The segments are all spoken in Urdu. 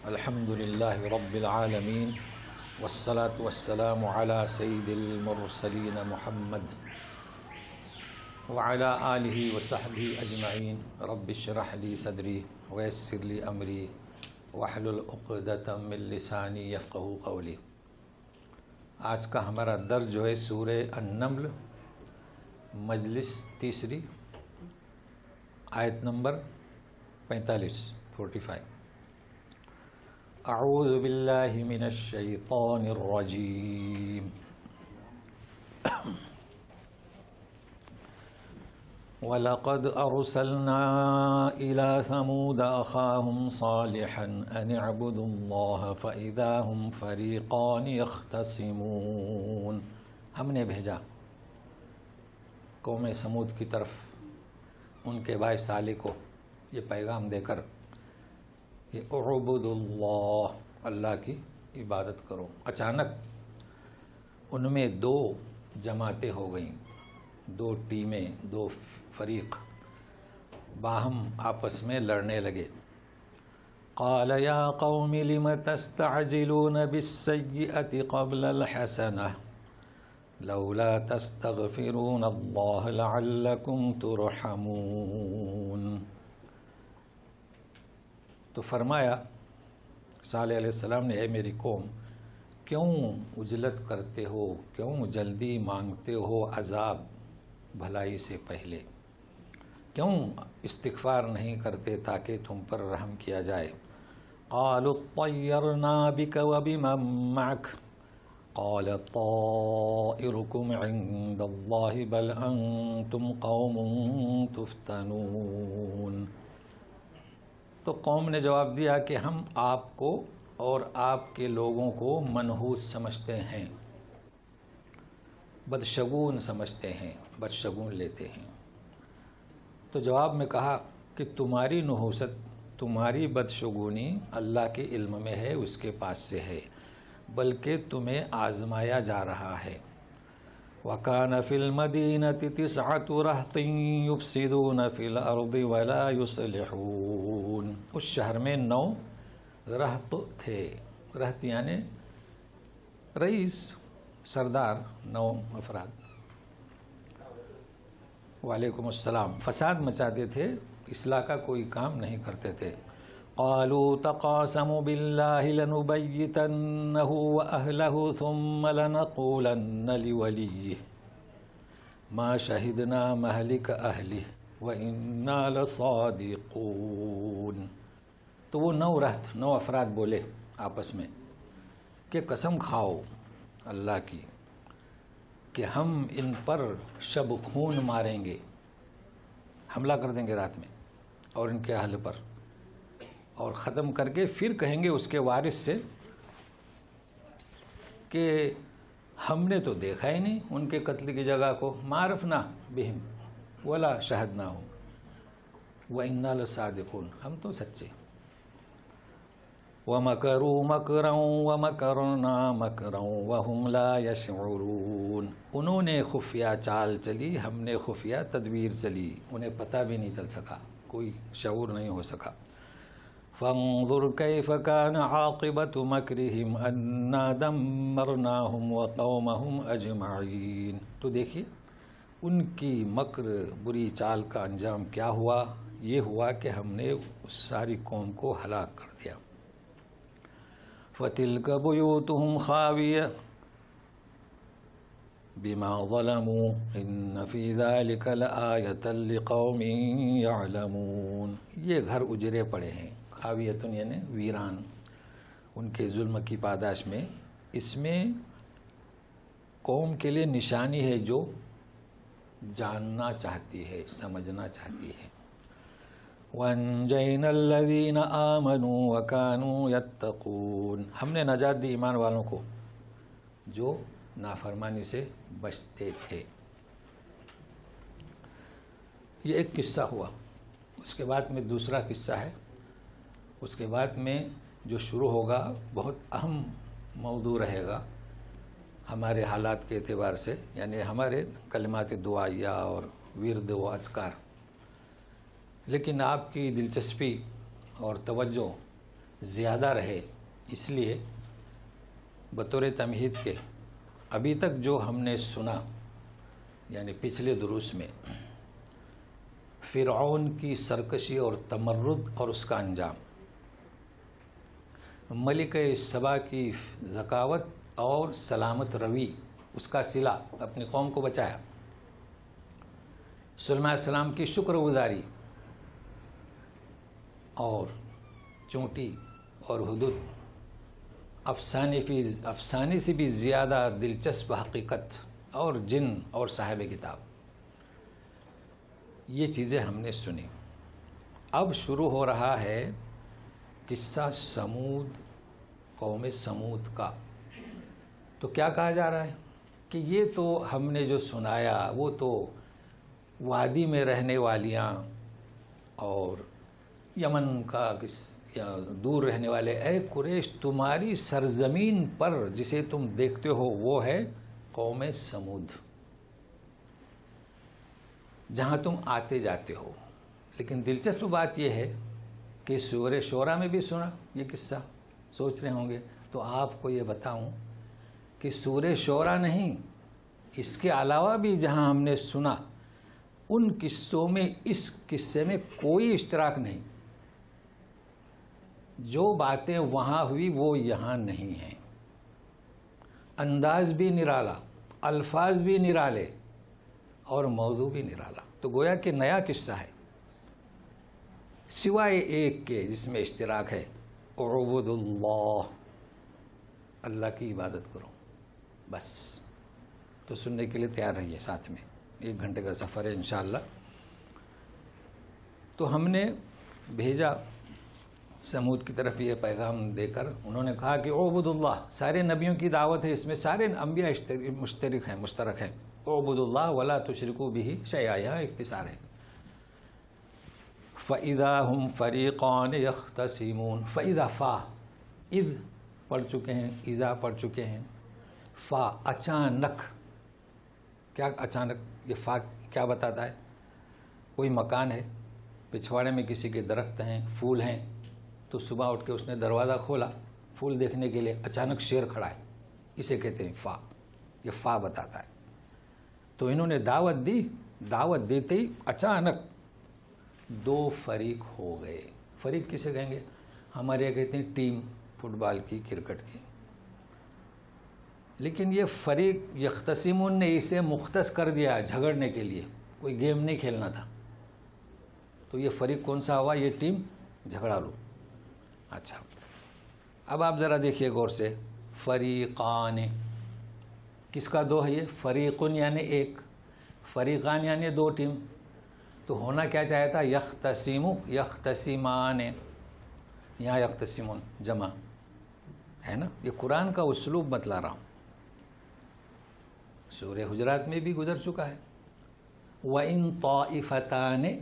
الحمد لله رب العالمين والصلاة والسلام على سيد المرسلين محمد وعلى آله وصحبه أجمعين رب اشرح لي صدري ويسر لي أمري واحلل عقدة من لساني يفقهوا قولي۔ آج کا ہمارا درس جو ہے سورہ النمل مجلس تیسری آیت نمبر 45 اعوذ باللہ من الشیطان الرجیم وَلَقَدْ أَرْسَلْنَا إِلَى ثَمُودَ أَخَاهُمْ صَالِحًا أَنِ اعْبُدُوا اللَّهَ فَإِذَا هُمْ فَرِيقَانِ يَخْتَصِمُونَ۔ ہم نے بھیجا قوم سمود کی طرف ان کے بھائی صالح کو یہ پیغام دے کر کہ اعبدوا اللہ، اللہ کی عبادت کرو۔ اچانک ان میں دو جماعتیں ہو گئیں، دو ٹیمیں، دو فریق باہم آپس میں لڑنے لگے۔ قال یا قوم لم تستعجلون بالسیئة قبل الحسنة لولا تستغفرون اللہ لعلکم ترحمون۔ تو فرمایا صالح علیہ السلام نے، اے میری قوم، کیوں عجلت کرتے ہو، کیوں جلدی مانگتے ہو عذاب بھلائی سے پہلے، کیوں استغفار نہیں کرتے تاکہ تم پر رحم کیا جائے۔ قالوا اطیرنا بک وبمن معک قال طائرکم عند اللہ بل انتم قوم تفتنون۔ تو قوم نے جواب دیا کہ ہم آپ کو اور آپ کے لوگوں کو منحوس سمجھتے ہیں، بدشگون سمجھتے ہیں، بدشگون لیتے ہیں۔ تو جواب میں کہا کہ تمہاری نحوست، تمہاری بدشگونی اللہ کے علم میں ہے، اس کے پاس سے ہے، بلکہ تمہیں آزمایا جا رہا ہے۔ وَكَانَ فِي الْمَدِينَةِ 9 رَهْطٍ يُفْسِدُونَ فِي الْأَرْضِ وَلَا يُصْلِحُونَ۔ اس شہر میں 9 رہط تھے، رہط یعنی رئیس، سردار، 9 افراد۔ وعلیکم السلام۔ فساد مچاتے تھے، اصلاح کا کوئی کام نہیں کرتے تھے۔ قالوا تقاسموا بالله لنبيتنه وأهله ثم لنقولن لوليه ما شهدنا مهلك أهله وإنا لصادقون۔ تو وہ 9 رہط، 9 افراد بولے آپس میں کہ قسم کھاؤ اللہ کی کہ ہم ان پر شب خون ماریں گے، حملہ کر دیں گے رات میں اور ان کے اہل پر، اور ختم کر کے پھر کہیں گے اس کے وارث سے کہ ہم نے تو دیکھا ہی نہیں ان کے قتل کی جگہ کو، معرفنا بہم ولا شہدناہم وإنا لصادقون، ہم تو سچے۔ وَمَكَرُوا مَكْرًا وَمَكَرْنَا مَكْرًا وَهُمْ لَا يَشْعُرُونَ۔ انہوں نے خفیہ چال چلی، ہم نے خفیہ تدبیر چلی، انہیں پتہ بھی نہیں چل سکا، کوئی شعور نہیں ہو سکا۔ فانظر کیف کان عاقبۃ مکرہم انا دمرناہم وقومہم اجمعین۔ تو دیکھیے ان کی مکر، بری چال کا انجام کیا ہوا، یہ ہوا کہ ہم نے اس ساری قوم کو ہلاک کر دیا۔ فَتِلْكَ بُيُوتُهُمْ خَاوِيَةٌ بِمَا ظَلَمُوا إِنَّ فِي ذَلِكَ لَآيَةً لِقَوْمٍ يَعْلَمُونَ۔ یہ گھر اجڑے پڑے ہیں، خاویتن یعنی ویران، ان کے ظلم کی پاداش میں، اس میں قوم کے لیے نشانی ہے جو جاننا چاہتی ہے، سمجھنا چاہتی ہے۔ وَأَنجَيْنَا الَّذِينَ آمَنُوا وَكَانُوا يَتَّقُونَ۔ ہم نے نجات دی ایمان والوں کو جو نافرمانی سے بچتے تھے۔ یہ ایک قصہ ہوا، اس کے بعد میں دوسرا قصہ ہے، اس کے بعد میں جو شروع ہوگا بہت اہم موضوع رہے گا ہمارے حالات کے اعتبار سے، یعنی ہمارے کلمات دعائیہ اور ورد و اذکار۔ لیکن آپ کی دلچسپی اور توجہ زیادہ رہے، اس لیے بطور تمہید کے ابھی تک جو ہم نے سنا، یعنی پچھلے دروس میں فرعون کی سرکشی اور تمرد اور اس کا انجام، ملکہ سبا کی ذکاوت اور سلامت روی، اس کا صلہ، اپنی قوم کو بچایا، سلیمان علیہ السلام کی شکر گزاری، اور چونٹی اور حدود، افسانے سے بھی زیادہ دلچسپ حقیقت، اور جن اور صاحب کتاب، یہ چیزیں ہم نے سنی۔ اب شروع ہو رہا ہے قصہ سمود، قوم سمود کا۔ تو کیا کہا جا رہا ہے کہ یہ تو ہم نے جو سنایا وہ تو وادی میں رہنے والیاں اور یمن کا یا دور رہنے والے، اے قریش تمہاری سرزمین پر جسے تم دیکھتے ہو وہ ہے قوم سمود، جہاں تم آتے جاتے ہو۔ لیکن دلچسپ بات یہ ہے کہ سورہ شعراء میں بھی سنا یہ قصہ، سوچ رہے ہوں گے تو آپ کو یہ بتاؤں کہ سورہ شعراء نہیں، اس کے علاوہ بھی جہاں ہم نے سنا ان قصوں میں اس قصے میں کوئی اشتراک نہیں۔ جو باتیں وہاں ہوئی وہ یہاں نہیں ہیں، انداز بھی نرالا، الفاظ بھی نرالے، اور موضوع بھی نرالا۔ تو گویا کہ نیا قصہ ہے، سوائے ایک کے جس میں اشتراک ہے، اعبد اللہ، اللہ کی عبادت کرو، بس۔ تو سننے کے لیے تیار رہیے، ساتھ میں 1 گھنٹے کا سفر ہے انشاءاللہ۔ تو ہم نے بھیجا سمود کی طرف یہ پیغام دے کر، انہوں نے کہا کہ اعبد اللہ، سارے نبیوں کی دعوت ہے، اس میں سارے انبیاء مشترک ہیں، اعبد اللہ ولا تشرکوا بہ شیئا، یہ اختصار ہے۔ فَإِذَا هُمْ فَرِيقَانِ يَخْتَصِمُونَ، فَإِذَا فا، اذ پڑھ چکے ہیں، اذا پڑھ چکے ہیں، فا اچانک، کیا اچانک، یہ فا کیا بتاتا ہے؟ کوئی مکان ہے، پچھواڑے میں کسی کے درخت ہیں، پھول ہیں، تو صبح اٹھ کے اس نے دروازہ کھولا پھول دیکھنے کے لیے، اچانک شیر کھڑا ہے، اسے کہتے ہیں فا، یہ فا بتاتا ہے۔ تو انہوں نے دعوت دی، دعوت دیتے ہی اچانک 2 فریق ہو گئے۔ فریق کسے کہیں گے؟ ہمارے یہاں کہتے ہیں ٹیم، فٹ بال کی، کرکٹ کی۔ لیکن یہ فریق یختصمون نے اسے مختص کر دیا جھگڑنے کے لیے، کوئی گیم نہیں کھیلنا تھا۔ تو یہ فریق کون سا ہوا؟ یہ ٹیم جھگڑا لو۔ اچھا، اب آپ ذرا دیکھیے غور سے، فریقان، کس کا 2 ہے یہ؟ فریقن یعنی ایک، فریقان یعنی 2 ٹیم۔ تو ہونا کیا چاہتا تھا؟ یختصم، یختصمان، یہاں یختصمون جمع ہے نا۔ یہ قرآن کا اسلوب بتلا رہا ہوں، سورہ حجرات میں بھی گزر چکا ہے۔ وَإِن طَائِفَتَانِ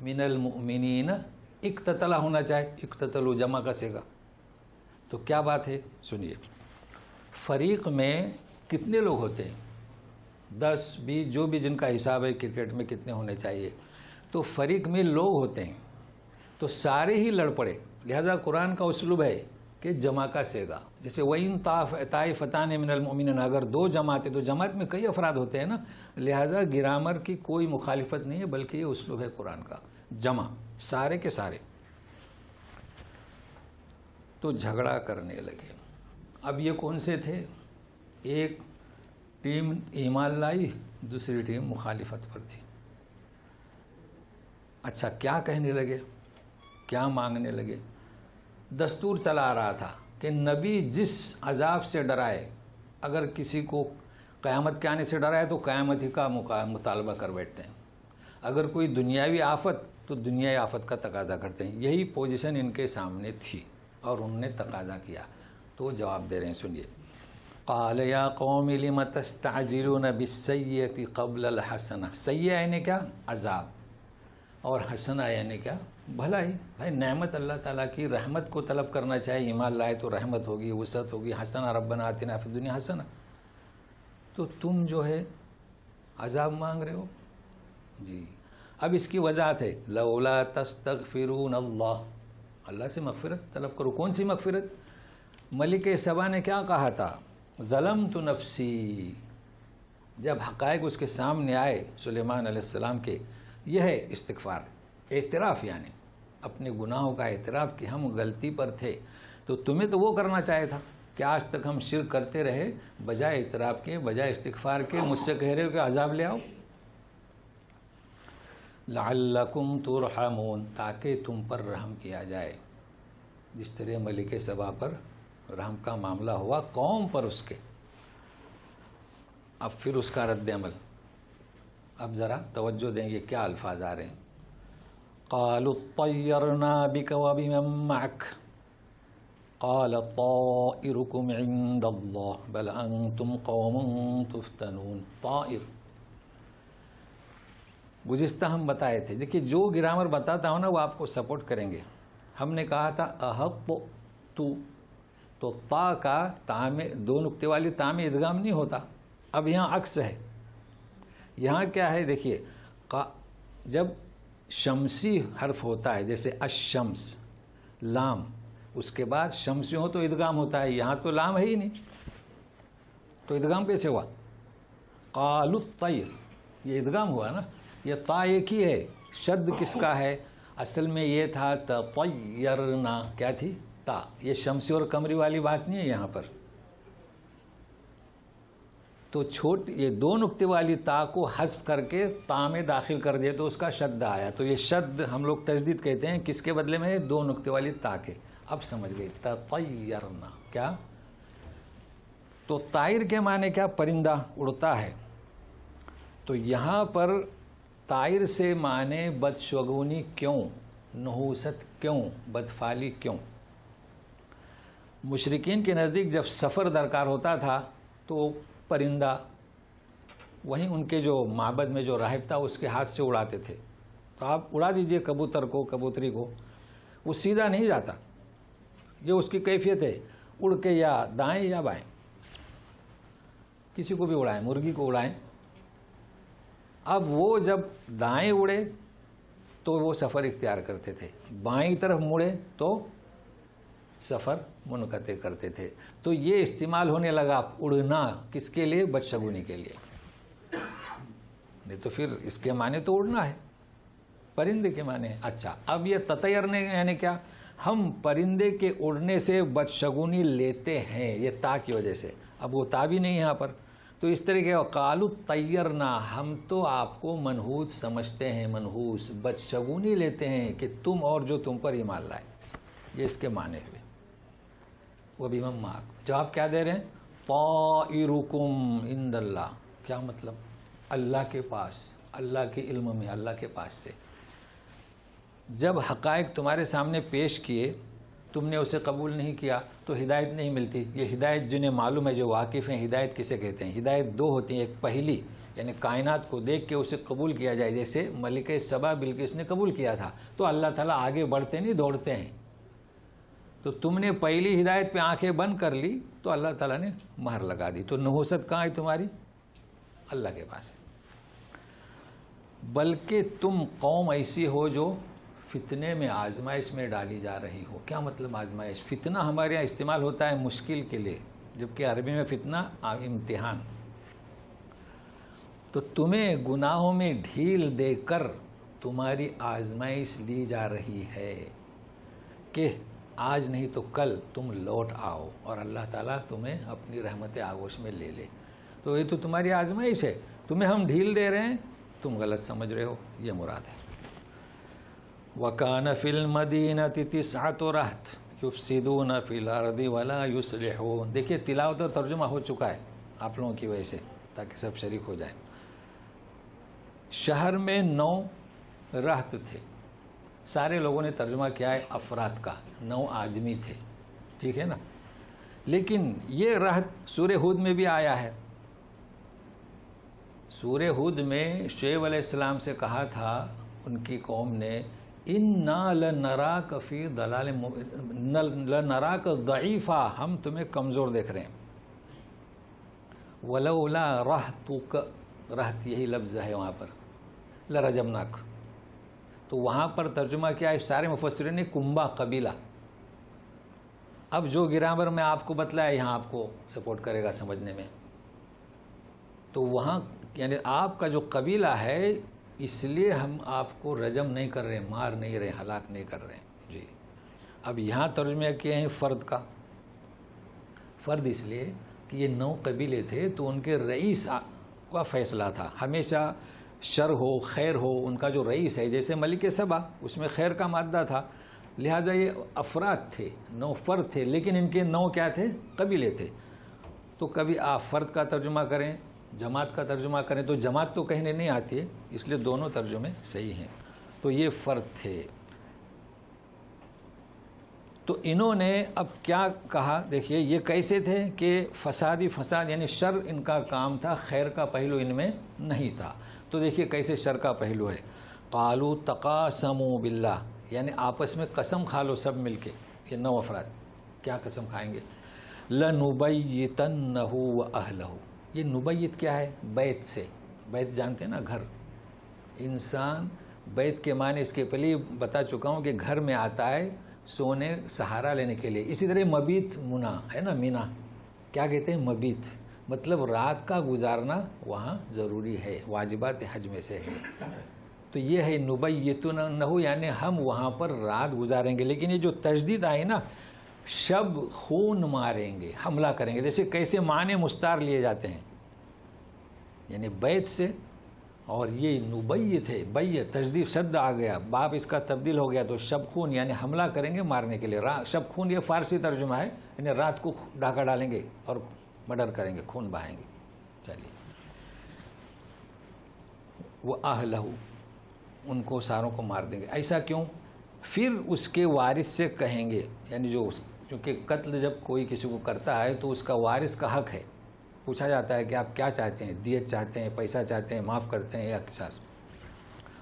مِنَ الْمُؤْمِنِينَ، اقتتلا ہونا چاہے، اقتتلوا جمع کا صیغہ۔ تو کیا بات ہے؟ سنیے، فریق میں کتنے لوگ ہوتے ہیں؟ 10 20 جو بھی جن کا حساب ہے کرکٹ میں کتنے ہونے چاہیے۔ تو فریق میں لوگ ہوتے ہیں تو سارے ہی لڑ پڑے، لہذا قرآن کا اسلوب ہے کہ جمع کا صیغہ، جیسے وَإِن طَائِفَتَانِ مِنَ الْمُؤْمِنِينَ، اگر 2 جماعتیں، تو جماعت میں کئی افراد ہوتے ہیں نا، لہذا گرامر کی کوئی مخالفت نہیں ہے، بلکہ یہ اسلوب ہے قرآن کا، جمع، سارے کے سارے۔ تو جھگڑا کرنے لگے۔ اب یہ کون سے تھے؟ ایک ٹیم ایمان لائی، دوسری ٹیم مخالفت پر تھی۔ اچھا، کیا کہنے لگے، کیا مانگنے لگے؟ دستور چلا رہا تھا کہ نبی جس عذاب سے ڈرائے، اگر کسی کو قیامت کے آنے سے ڈرائے تو قیامت ہی کا مطالبہ کر بیٹھتے ہیں، اگر کوئی دنیاوی آفت تو دنیاوی آفت کا تقاضا کرتے ہیں۔ یہی پوزیشن ان کے سامنے تھی اور انہوں نے تقاضا کیا، تو جواب دے رہے ہیں، سنیے۔ قال یا قوم لم تستعجلون بالسیئۃ قبل الحسنہ، سیئہ یعنی کیا؟ عذاب، اور حسنہ یعنی کیا؟ بھلائی۔ بھائی نعمت اللہ تعالیٰ کی، رحمت کو طلب کرنا چاہے، ایمان لائے تو رحمت ہوگی، وسعت ہوگی، حسنہ ربنا آتنا فی الدنیا حسنہ، تو تم جو ہے عذاب مانگ رہے ہو۔ جی، اب اس کی وضاحت ہے، لولا تستغفرون اللہ، اللہ سے مغفرت طلب کرو. کون سی مغفرت؟ ملک سبا نے کیا کہا تھا؟ ظلمت نفسی. جب حقائق اس کے سامنے آئے سلیمان علیہ السلام کے، یہ ہے استغفار، اعتراف، یعنی اپنے گناہوں کا اعتراف کہ ہم غلطی پر تھے. تو تمہیں تو وہ کرنا چاہے تھا کہ آج تک ہم شرک کرتے رہے، بجائے اعتراف کے، بجائے استغفار کے مجھ سے کہہ رہے ہو کہ عذاب لے آؤ. لعلکم ترحمون، تاکہ تم پر رحم کیا جائے. جس طرح ملک سبا پر رحم کا معاملہ ہوا قوم پر اس کے، اب پھر اس کا رد عمل. اب ذرا توجہ دیں گے کیا الفاظ آ رہے ہیں. قالوا اطیرنا بک وبمن معک قال طائرکم عند اللہ بل انتم قوم تفتنون. طائر گزشتہ ہم بتائے تھے، دیکھیے جو گرامر بتاتا ہوں نا وہ آپ کو سپورٹ کریں گے. ہم نے کہا تھا احق تو تا کا تا میں دو نقطے والی تا میں ادغام نہیں ہوتا. اب یہاں عکس ہے. یہاں کیا ہے دیکھیے، جب شمسی حرف ہوتا ہے جیسے الشمس، لام، اس کے بعد شمسی ہو تو ادغام ہوتا ہے. یہاں تو لام ہے ہی نہیں، تو ادغام کیسے ہوا؟ قالوا الطیر، یہ ادغام ہوا نا. یہ تا ایک ہی ہے، شد کس کا ہے؟ اصل میں یہ تھا تطیرنا، کیا تھی؟ تا. یہ شمسی اور قمری والی بات نہیں ہے یہاں پر. تو یہ دو نقطے والی تا کو حذف کر کے تا میں داخل کر دیا تو اس کا شد آیا. تو یہ شد ہم لوگ تجدید کہتے ہیں، کس کے بدلے میں ہے؟ دو نقطے والی تا کے. اب سمجھ گئی، تطیرنا کیا؟ تو طائر کے معنی کیا؟ پرندہ، اڑتا ہے. تو یہاں پر طائر سے معنی بدشگونی کیوں، نحوست کیوں، بدفعلی کیوں؟ مشرکین کے نزدیک جب سفر درکار ہوتا تھا تو پرندہ وہیں ان کے جو معبد میں جو راہب تھا اس کے ہاتھ سے اڑاتے تھے. تو آپ اڑا دیجئے کبوتر کو، کبوتری کو، وہ سیدھا نہیں جاتا. یہ اس کی کیفیت ہے، اڑ کے یا دائیں یا بائیں. کسی کو بھی اڑائیں، مرغی کو اڑائیں. اب وہ جب دائیں اڑے تو وہ سفر اختیار کرتے تھے، بائیں طرف مڑے تو سفر منقطع کرتے تھے. تو یہ استعمال ہونے لگا اڑنا، کس کے لیے؟ بدشگونی کے لیے. نہیں تو پھر اس کے معنی تو اڑنا ہے، پرندے کے معنی. اچھا، اب یہ تطیرنے یعنی کیا؟ ہم پرندے کے اڑنے سے بدشگونی لیتے ہیں، یہ تا کی وجہ سے. اب وہ تا بھی نہیں ہے یہاں پر. تو اس طرح کے قالوا طیرنا، ہم تو آپ کو منحوس سمجھتے ہیں، منحوس بدشگونی لیتے ہیں کہ تم اور جو تم پر ایمان لائے. یہ اس کے معنی ہوئے. وبمن معک، جواب کیا دے رہے ہیں؟ طائرکم عند اللہ. کیا مطلب؟ اللہ کے پاس، اللہ کے علم میں، اللہ کے پاس سے. جب حقائق تمہارے سامنے پیش کیے تم نے اسے قبول نہیں کیا تو ہدایت نہیں ملتی. یہ ہدایت جنہیں معلوم ہے، جو واقف ہیں، ہدایت کسے کہتے ہیں؟ ہدایت دو ہوتی ہیں. ایک پہلی، یعنی کائنات کو دیکھ کے اسے قبول کیا جائے، جیسے ملکہ سبا بلقیس نے قبول کیا تھا. تو اللہ تعالیٰ آگے بڑھتے نہیں، دوڑتے ہیں. تو تم نے پہلی ہدایت پہ آنکھیں بند کر لی تو اللہ تعالیٰ نے مہر لگا دی. تو نحوست کہاں ہے تمہاری؟ اللہ کے پاس ہے. بلکہ تم قوم ایسی ہو جو فتنے میں، آزمائش میں ڈالی جا رہی ہو. کیا مطلب آزمائش؟ فتنہ ہمارے یہاں استعمال ہوتا ہے مشکل کے لیے، جبکہ عربی میں فتنہ امتحان. تو تمہیں گناہوں میں ڈھیل دے کر تمہاری آزمائش لی جا رہی ہے کہ آج نہیں تو کل تم لوٹ آؤ اور اللہ تعالیٰ تمہیں اپنی رحمت آغوش میں لے لے. تو یہ تو تمہاری آزمائش ہے. تمہیں ہم ڈھیل دے رہے ہیں، تم غلط سمجھ رہے ہو، یہ مراد ہے. وَكَانَ فِي الْمَدِينَةِ تِسْعَةُ رَهْطٍ يُفْسِدُونَ فِي الْأَرْضِ وَلَا يُصْلِحُونَ. دیکھیے تلاوت اور ترجمہ ہو چکا ہے آپ لوگوں کی وجہ سے، تاکہ سب شریک ہو جائیں. شہر میں 9 رہط تھے. سارے لوگوں نے ترجمہ کیا ہے افراد کا، 9 آدمی تھے، ٹھیک ہے نا. لیکن یہ رہط سورہ ہود میں بھی آیا ہے. سورہ ہود میں شعیب علیہ السلام سے کہا تھا ان کی قوم نے، اِنَّا لَنَرَاكَ فِي ضَلَالٍ لَنَرَاكَ ضَعِيفًا، ہم تمہیں کمزور دیکھ رہے ہیں. وَلَوْلَا رَهْتُكَ، رہت یہی لفظ ہے وہاں پر، لَرَجَمْنَاكَ، تو وہاں پر ترجمہ کیا ہے سارے مفسرین نے کنبہ قبیلہ. اب جو گرامر میں آپ کو بتلایا یہاں آپ کو سپورٹ کرے گا سمجھنے میں. تو وہاں یعنی آپ کا جو قبیلہ ہے اس لیے ہم آپ کو رجم نہیں کر رہے، مار نہیں رہے، ہلاک نہیں کر رہے ہیں جی. اب یہاں ترجمہ کیے ہیں فرد کا. فرد اس لیے کہ یہ 9 قبیلے تھے تو ان کے رئیس کا فیصلہ تھا. ہمیشہ شر ہو خیر ہو ان کا جو رئیس ہے، جیسے ملک سبا اس میں خیر کا مادہ تھا، لہٰذا یہ افراد تھے، 9 فرد تھے، لیکن ان کے 9 کیا تھے؟ قبیلے تھے. تو کبھی آپ فرد کا ترجمہ کریں، جماعت کا ترجمہ کریں، تو جماعت تو کہنے نہیں آتی ہے، اس لیے دونوں ترجمے صحیح ہیں. تو یہ فرد تھے. تو انہوں نے اب کیا کہا دیکھیے، یہ کیسے تھے کہ فساد یعنی شر ان کا کام تھا، خیر کا پہلو ان میں نہیں تھا. تو دیکھیے کیسے شر کا پہلو ہے. قالوا تقاسموا باللہ، یعنی آپس میں قسم کھا لو سب مل کے. یہ 9 افراد کیا قسم کھائیں گے؟ لَنُبَيِّتَنَّهُ وَأَهْلَهُ. یہ نبیت کیا ہے؟ بیت سے. بیت جانتے ہیں نا، گھر. انسان بیت کے معنی اس کے پہلے بتا چکا ہوں کہ گھر میں آتا ہے سونے سہارا لینے کے لیے. اسی طرح مبیت منا ہے نا، مینا کیا کہتے ہیں؟ مبیت، مطلب رات کا گزارنا وہاں ضروری ہے، واجبات حج میں سے ہے. تو یہ ہے نبیتنہ، یعنی ہم وہاں پر رات گزاریں گے. لیکن یہ جو تجدید آئی نا، شب خون ماریں گے، حملہ کریں گے. جیسے کیسے معنی مستار لیے جاتے ہیں، یعنی بیت سے. اور یہ نبیت ہے، بیت تجدید شد آ گیا، باب اس کا تبدیل ہو گیا، تو شب خون یعنی حملہ کریں گے مارنے کے لیے. شب خون یہ فارسی ترجمہ ہے، یعنی رات کو ڈاکہ ڈالیں گے اور مرڈر کریں گے، خون بہائیں گے. چلیے، وَأَهْلَهُ، ان کو ساروں کو مار دیں گے. ایسا کیوں؟ پھر اس کے وارث سے کہیں گے، یعنی چونکہ قتل جب کوئی کسی کو کرتا ہے تو اس کا وارث کا حق ہے. پوچھا جاتا ہے کہ آپ کیا چاہتے ہیں، دیت چاہتے ہیں، پیسہ چاہتے ہیں، معاف کرتے ہیں یا قصاص.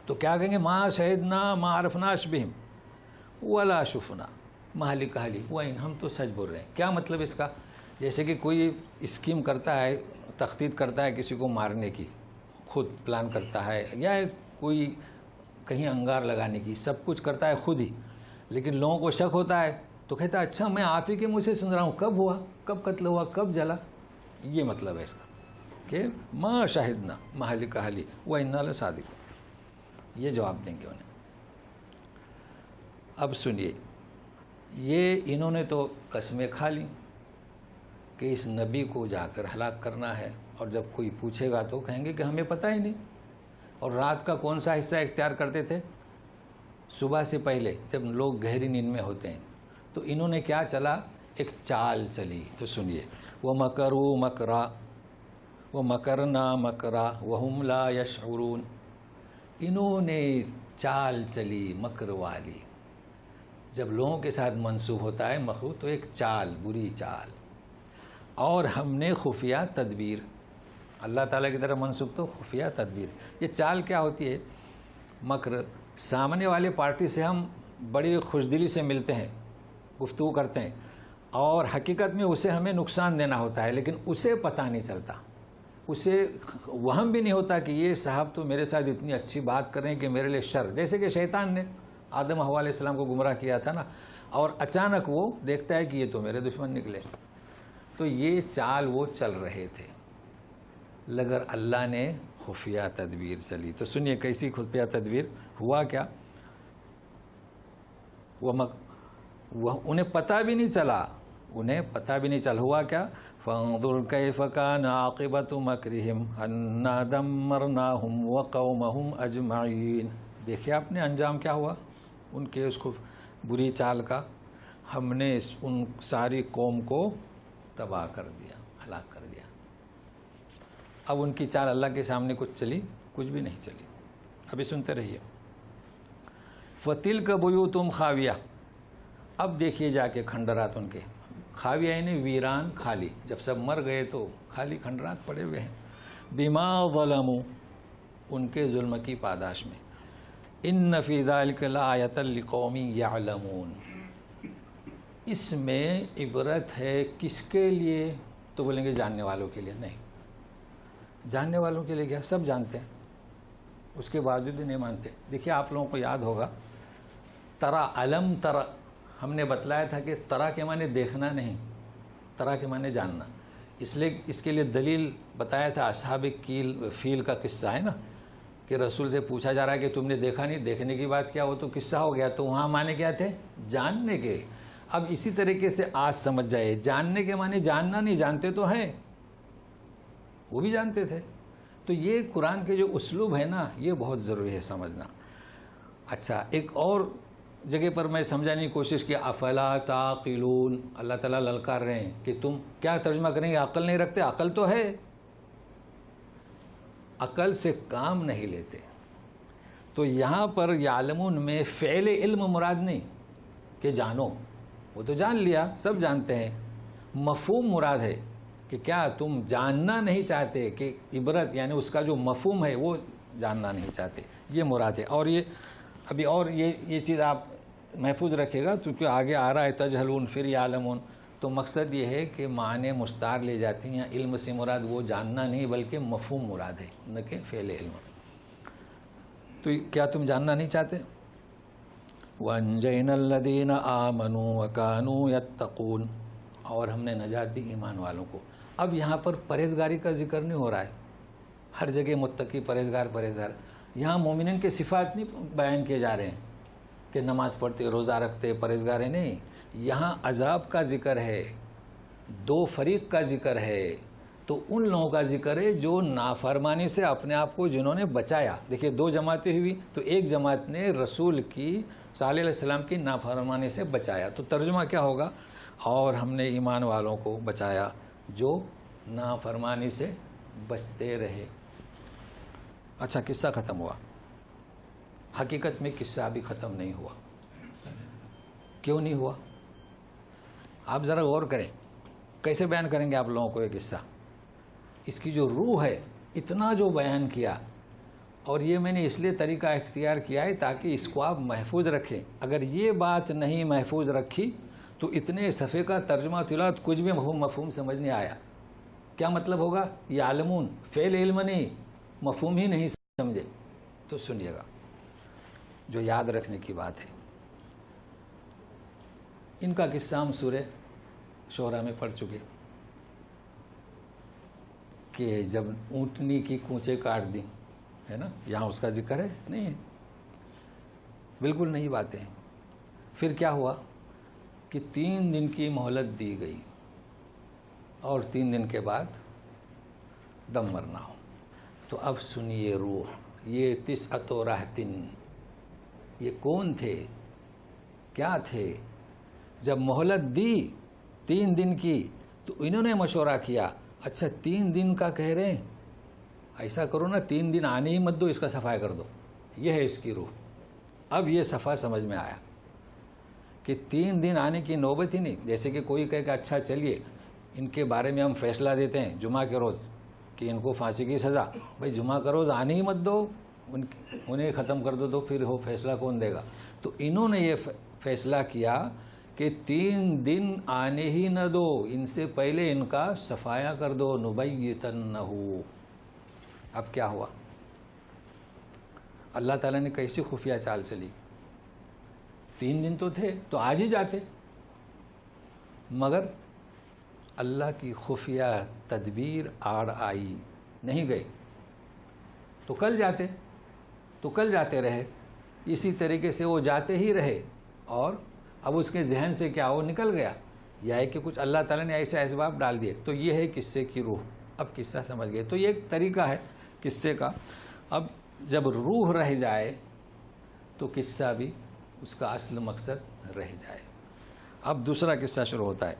تو کیا کہیں گے؟ ما شہدنا ما عرفنا اشبہم ولا شفنا مہلک اہلی وإن، ہم تو سچ بول رہے ہیں. کیا مطلب اس کا؟ جیسے کہ کوئی اسکیم کرتا ہے، تخطیط کرتا ہے کسی کو مارنے کی، خود پلان کرتا ہے، یا کوئی کہیں انگار لگانے کی، سب کچھ کرتا ہے خود ہی. لیکن لوگوں کو شک ہوتا ہے تو کہتا ہے اچھا میں آپ ہی کے منہ سے سن رہا ہوں، کب ہوا، کب قتل ہوا، کب جلا. یہ مطلب ہے اس کا کہ ما شاہدنا مہلک اہلی وإنا لصادقون. یہ جواب دیں گے انہیں. اب سنیے، یہ انہوں نے تو قسمیں کھا لی کہ اس نبی کو جا کر ہلاک کرنا ہے، اور جب کوئی پوچھے گا تو کہیں گے کہ ہمیں پتہ ہی نہیں. اور رات کا کون سا حصہ اختیار کرتے تھے؟ صبح سے پہلے جب لوگ گہری نیند میں ہوتے ہیں. تو انہوں نے کیا چلا؟ ایک چال چلی. تو سنیے، وَمَكَرُوا مَكْرًا وَمَكَرْنَا مَكْرًا وَهُمْ لَا يَشْعُرُونَ. انہوں نے چال چلی مکر والی. جب لوگوں کے ساتھ منسوب ہوتا ہے مکر تو ایک چال، بری چال. اور ہم نے خفیہ تدبیر، اللہ تعالیٰ کی طرف منسوب تو خفیہ تدبیر. یہ چال کیا ہوتی ہے؟ مکر. سامنے والے پارٹی سے ہم بڑی خوشدلی سے ملتے ہیں، گفتگو کرتے ہیں، اور حقیقت میں اسے ہمیں نقصان دینا ہوتا ہے، لیکن اسے پتہ نہیں چلتا، اسے وہم بھی نہیں ہوتا کہ یہ صاحب تو میرے ساتھ اتنی اچھی بات کر رہے ہیں کہ میرے لیے شر. جیسے کہ شیطان نے آدم حوا علیہ السلام کو گمراہ کیا تھا نا، اور اچانک وہ دیکھتا ہے کہ یہ تو میرے دشمن نکلے. تو یہ چال وہ چل رہے تھے، مگر اللہ نے خفیہ تدبیر چلی. تو سنیے کیسی خفیہ تدبیر. ہوا کیا؟ انہیں پتہ بھی نہیں چلا، ہوا کیا؟ فانظر کیف کان عاقبۃ مکرہم انا دمرناہم وقومہم اجمعین. دیکھیں آپ نے انجام کیا ہوا ان کے اس کو بری چال کا. ہم نے ان ساری قوم کو تباہ کر دیا، ہلاک کر دیا. اب ان کی چال اللہ کے سامنے کچھ چلی؟ کچھ بھی نہیں چلی. ابھی سنتے رہیے. فَتِلْكَ بُيُوتُمْ خَاوِيَةٌ. اب دیکھیے جا کے کھنڈرات ان کے. خاویہ یعنی ویران، خالی. جب سب مر گئے تو خالی کھنڈرات پڑے ہوئے ہیں. بِمَا ظَلَمُوا، ان کے ظلم کی پاداش میں. إِنَّ فِي ذَلِكَ لَآيَةً لِقَوْمٍ يَعْلَمُونَ. اس میں عبرت ہے کس کے لیے؟ تو بولیں گے جاننے والوں کے لیے. نہیں، جاننے والوں کے لیے کیا؟ سب جانتے ہیں. اس کے باوجود بھی نہیں مانتے. دیکھیے آپ لوگوں کو یاد ہوگا ترا علم ترا ہم نے بتلایا تھا کہ ترا کے معنی دیکھنا نہیں، ترا کے معنی جاننا. اس کے لیے دلیل بتایا تھا اصحاب فیل کا قصہ ہے نا کہ رسول سے پوچھا جا رہا ہے کہ تم نے دیکھا نہیں، دیکھنے کی بات کیا، وہ تو قصہ ہو گیا. تو وہاں معنی کیا تھے؟ جاننے کے. اب اسی طریقے سے آج سمجھ جائے جاننے کے معنی جاننا نہیں، جانتے تو ہیں، وہ بھی جانتے تھے. تو یہ قرآن کے جو اسلوب ہے نا یہ بہت ضروری ہے سمجھنا. اچھا ایک اور جگہ پر میں سمجھانے کی کوشش کیا افلا تعقلون، اللہ تعالیٰ للکار رہے ہیں کہ تم کیا ترجمہ کریں گے؟ عقل نہیں رکھتے؟ عقل تو ہے، عقل سے کام نہیں لیتے. تو یہاں پر یعلمون میں فعل علم مراد نہیں کہ جانو، وہ تو جان لیا، سب جانتے ہیں. مفہوم مراد ہے کہ کیا تم جاننا نہیں چاہتے، کہ عبرت یعنی اس کا جو مفہوم ہے وہ جاننا نہیں چاہتے، یہ مراد ہے. اور یہ ابھی اور یہ چیز آپ محفوظ رکھے گا کیونکہ آگے آ رہا ہے تجہلون پھر یعلمون. تو مقصد یہ ہے کہ معنی مستعار لے جاتے ہیں. علم سے مراد وہ جاننا نہیں بلکہ مفہوم مراد ہے، نہ کہ فعل علم. تو کیا تم جاننا نہیں چاہتے؟ وَأَنْجَيْنَا الَّذِينَ آمَنُوا وَكَانُوا يَتَّقُونَ، اور ہم نے نجات دی ایمان والوں کو. اب یہاں پر پرہیزگاری کا ذکر نہیں ہو رہا ہے. ہر جگہ متقی پرہیزگار پرہیزگار، یہاں مومنین کے صفات نہیں بیان کیے جا رہے ہیں کہ نماز پڑھتے، روزہ رکھتے، پرہیزگار ہیں، نہیں. یہاں عذاب کا ذکر ہے، دو فریق کا ذکر ہے. تو ان لوگوں کا ذکر ہے جو نافرمانی سے اپنے آپ کو جنہوں نے بچایا. دیکھیے دو جماعتیں ہوئی، تو ایک جماعت نے رسول کی صلی اللہ علیہ وسلم کی نافرمانی سے بچایا. تو ترجمہ کیا ہوگا؟ اور ہم نے ایمان والوں کو بچایا جو نافرمانی سے بچتے رہے. اچھا قصہ ختم ہوا. حقیقت میں قصہ ابھی ختم نہیں ہوا. کیوں نہیں ہوا؟ آپ ذرا غور کریں، کیسے بیان کریں گے آپ لوگوں کو یہ قصہ؟ اس کی جو روح ہے اتنا جو بیان کیا، اور یہ میں نے اس لیے طریقہ اختیار کیا ہے تاکہ اس کو آپ محفوظ رکھیں. اگر یہ بات نہیں محفوظ رکھی تو اتنے صفحے کا ترجمہ تلاوت کچھ بھی مفہوم سمجھ نہیں آیا. کیا مطلب ہوگا؟ یعلمون فعل علم نہیں، مفہوم ہی نہیں سمجھے. تو سنیے گا جو یاد رکھنے کی بات ہے. ان کا قصہ ہم سورہ شعراء میں پڑھ چکے کہ جب اونٹنی کی کونچیں کاٹ دی ہے نا، یہاں اس کا ذکر ہے نہیں ہے، بالکل نئی باتیں. پھر کیا ہوا کہ 3 دن کی مہلت دی گئی اور 3 دن کے بعد دم مرنا ہو. تو اب سنیے روح، یہ 9 راحتن، یہ کون تھے، کیا تھے؟ جب مہلت دی 3 دن کی تو انہوں نے مشورہ کیا، اچھا 3 دن کا کہہ رہے ہیں، ایسا کرو نا 3 دن آنے ہی مت دو، اس کا صفائی کر دو. یہ ہے اس کی روح. اب یہ صفحہ سمجھ میں آیا کہ 3 دن آنے کی نوبت ہی نہیں. جیسے کہ کوئی کہے کہ اچھا چلیے ان کے بارے میں ہم فیصلہ دیتے ہیں جمعہ کے روز کہ ان کو پھانسی کی سزا. بھائی جمعہ کا روز آنے ہی مت دو، انہیں ختم کر دو، تو پھر وہ فیصلہ کون دے گا؟ تو انہوں نے یہ فیصلہ کیا کہ 3 دن آنے ہی نہ دو، ان سے پہلے ان کا صفایا کر دو. نبیتنہ. اب کیا ہوا؟ اللہ تعالیٰ نے کیسی خفیہ چال چلی. 3 دن تو تھے تو آج ہی جاتے، مگر اللہ کی خفیہ تدبیر آڑ آئی، نہیں گئے. تو کل جاتے رہے. اسی طریقے سے وہ جاتے ہی رہے، اور اب اس کے ذہن سے کیا وہ نکل گیا، یا ہے کہ کچھ اللہ تعالیٰ نے ایسے اسباب ڈال دیے. تو یہ ہے قصے کی روح. اب قصہ سمجھ گئے. تو یہ ایک طریقہ ہے قصے کا. اب جب روح رہ جائے تو قصہ بھی اس کا اصل مقصد رہ جائے. اب دوسرا قصہ شروع ہوتا ہے.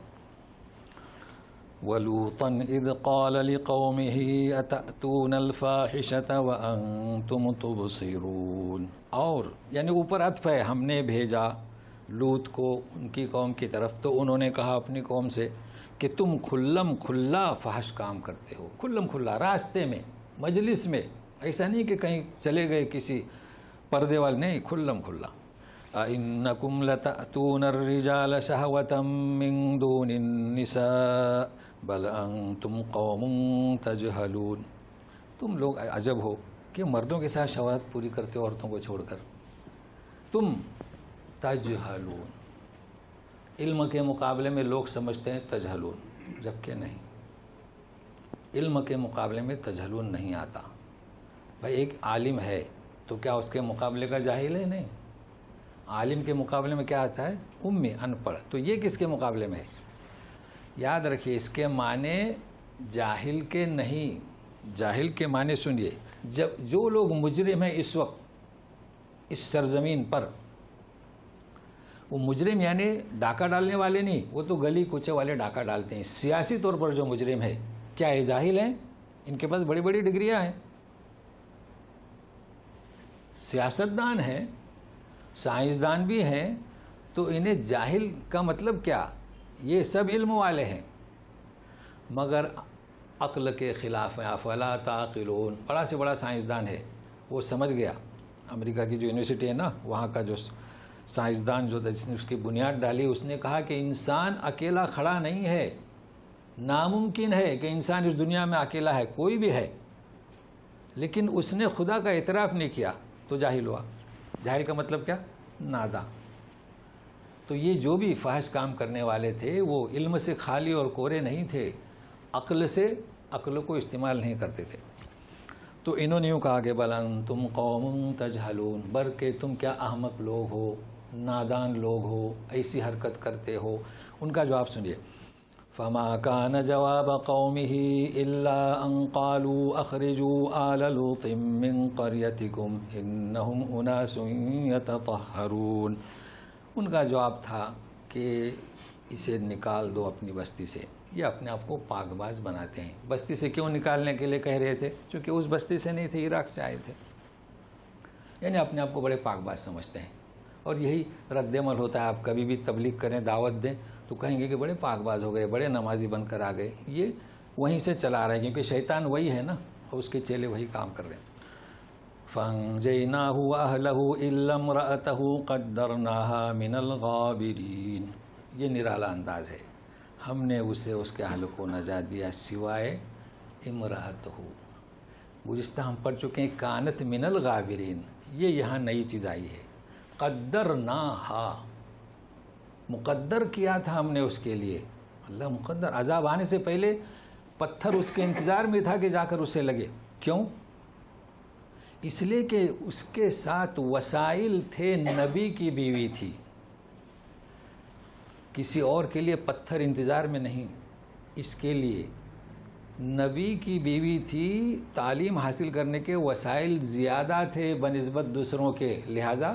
وَلُوطًا إِذْ قَالَ لِقَوْمِهِ أَتَأْتُونَ الْفَاحِشَةَ وَأَنْتُمْ تُبْصِرُونَ. اور یعنی اوپر عطف ہے، ہم نے بھیجا لوط کو ان کی قوم کی طرف، تو انہوں نے کہا اپنی قوم سے کہ تم کھلم کھلا فحش کام کرتے ہو. کھلم کھلا راستے میں، مجلس میں، ایسا نہیں کہ کہیں چلے گئے کسی پردے والے، نہیں، کھلم کھلا. أَإِنَّكُمْ لَتَأْتُونَ الرِّجَالَ شَهْوَةً مِّن دُونِ النِّسَاءِ بَلْ أَنْتُمْ قَوْمٌ تَجْهَلُونَ. تم لوگ عجب ہو کہ مردوں کے ساتھ شہوات پوری کرتے ہو عورتوں کو چھوڑ کر. تم تجہلون، علم کے مقابلے میں لوگ سمجھتے ہیں تجہلون، جبکہ نہیں، علم کے مقابلے میں تجہلون نہیں آتا. بھائی ایک عالم ہے تو کیا اس کے مقابلے کا جاہل ہے؟ نہیں. عالم کے مقابلے میں کیا آتا ہے؟ امی، ان پڑھ. تو یہ کس کے مقابلے میں ہے؟ یاد رکھیے اس کے معنی جاہل کے نہیں. جاہل کے معنی سنیے، جب جو لوگ مجرم ہیں اس وقت اس سرزمین پر، وہ مجرم یعنی ڈاکہ ڈالنے والے نہیں، وہ تو گلی کوچے والے ڈاکہ ڈالتے ہیں. سیاسی طور پر جو مجرم ہے، کیا یہ جاہل ہیں؟ ان کے پاس بڑی بڑی ڈگریاں ہیں، سیاستدان ہیں، سائنسدان بھی ہیں. تو انہیں جاہل کا مطلب کیا؟ یہ سب علم والے ہیں مگر عقل کے خلاف ہیں. افلا تعقلون، بڑا سے بڑا سائنسدان ہے، وہ سمجھ گیا. امریکہ کی جو یونیورسٹی ہے نا، وہاں کا جو سائنسدان جو جس نے اس کی بنیاد ڈالی، اس نے کہا کہ انسان اکیلا کھڑا نہیں ہے، ناممکن ہے کہ انسان اس دنیا میں اکیلا ہے، کوئی بھی ہے. لیکن اس نے خدا کا اعتراف نہیں کیا تو جاہل ہوا. جاہل کا مطلب کیا؟ ناداں. تو یہ جو بھی فحش کام کرنے والے تھے وہ علم سے خالی اور کورے نہیں تھے، عقل کو استعمال نہیں کرتے تھے. تو انہوں نے یوں کہا کہ بل انتم قوم تجہلون، بلکہ تم کیا احمق لوگ ہو، نادان لوگ ہو، ایسی حرکت کرتے ہو. ان کا جواب سنیے. فما كان جواب قومه إلا أن قالوا أخرجوا آل لوط من قريتكم إنهم أناس يتطهرون. ان کا جواب تھا کہ اسے نکال دو اپنی بستی سے. یہ اپنے آپ کو پاک باز بناتے ہیں. بستی سے کیوں نکالنے کے لیے کہہ رہے تھے؟ چونکہ اس بستی سے نہیں تھے، عراق سے آئے تھے. یعنی اپنے آپ کو بڑے پاک باز سمجھتے ہیں. اور یہی رد عمل ہوتا ہے. آپ کبھی بھی تبلیغ کریں، دعوت دیں تو کہیں گے کہ بڑے پاک باز ہو گئے، بڑے نمازی بن کر آ گئے. یہ وہیں سے چلا رہا ہے کیونکہ شیطان وہی ہے نا، اور اس کے چیلے وہی کام کر رہے ہیں. فَأَنْجَيْنَاهُ وَأَهْلَهُ إِلَّا امْرَأَتَهُ قَدَّرْنَاهَا مِنَ الْغَابِرِينَ. یہ نرالا انداز ہے. ہم نے اسے اس کے اہل کو نجات دیا سوائے امرأتہ. گزشتہ ہم پڑھ چکے ہیں کانت من الغابرین. یہ یہاں نئی چیز آئی ہے. قدرناہا، مقدر کیا تھا ہم نے اس کے لیے. اللہ مقدر، عذاب آنے سے پہلے پتھر اس کے انتظار میں تھا کہ جا کر اسے لگے. کیوں؟ اس لیے کہ اس کے ساتھ وسائل تھے. نبی کی بیوی تھی، کسی اور کے لیے پتھر انتظار میں نہیں. اس کے لیے نبی کی بیوی تھی، تعلیم حاصل کرنے کے وسائل زیادہ تھے بنسبت دوسروں کے، لہٰذا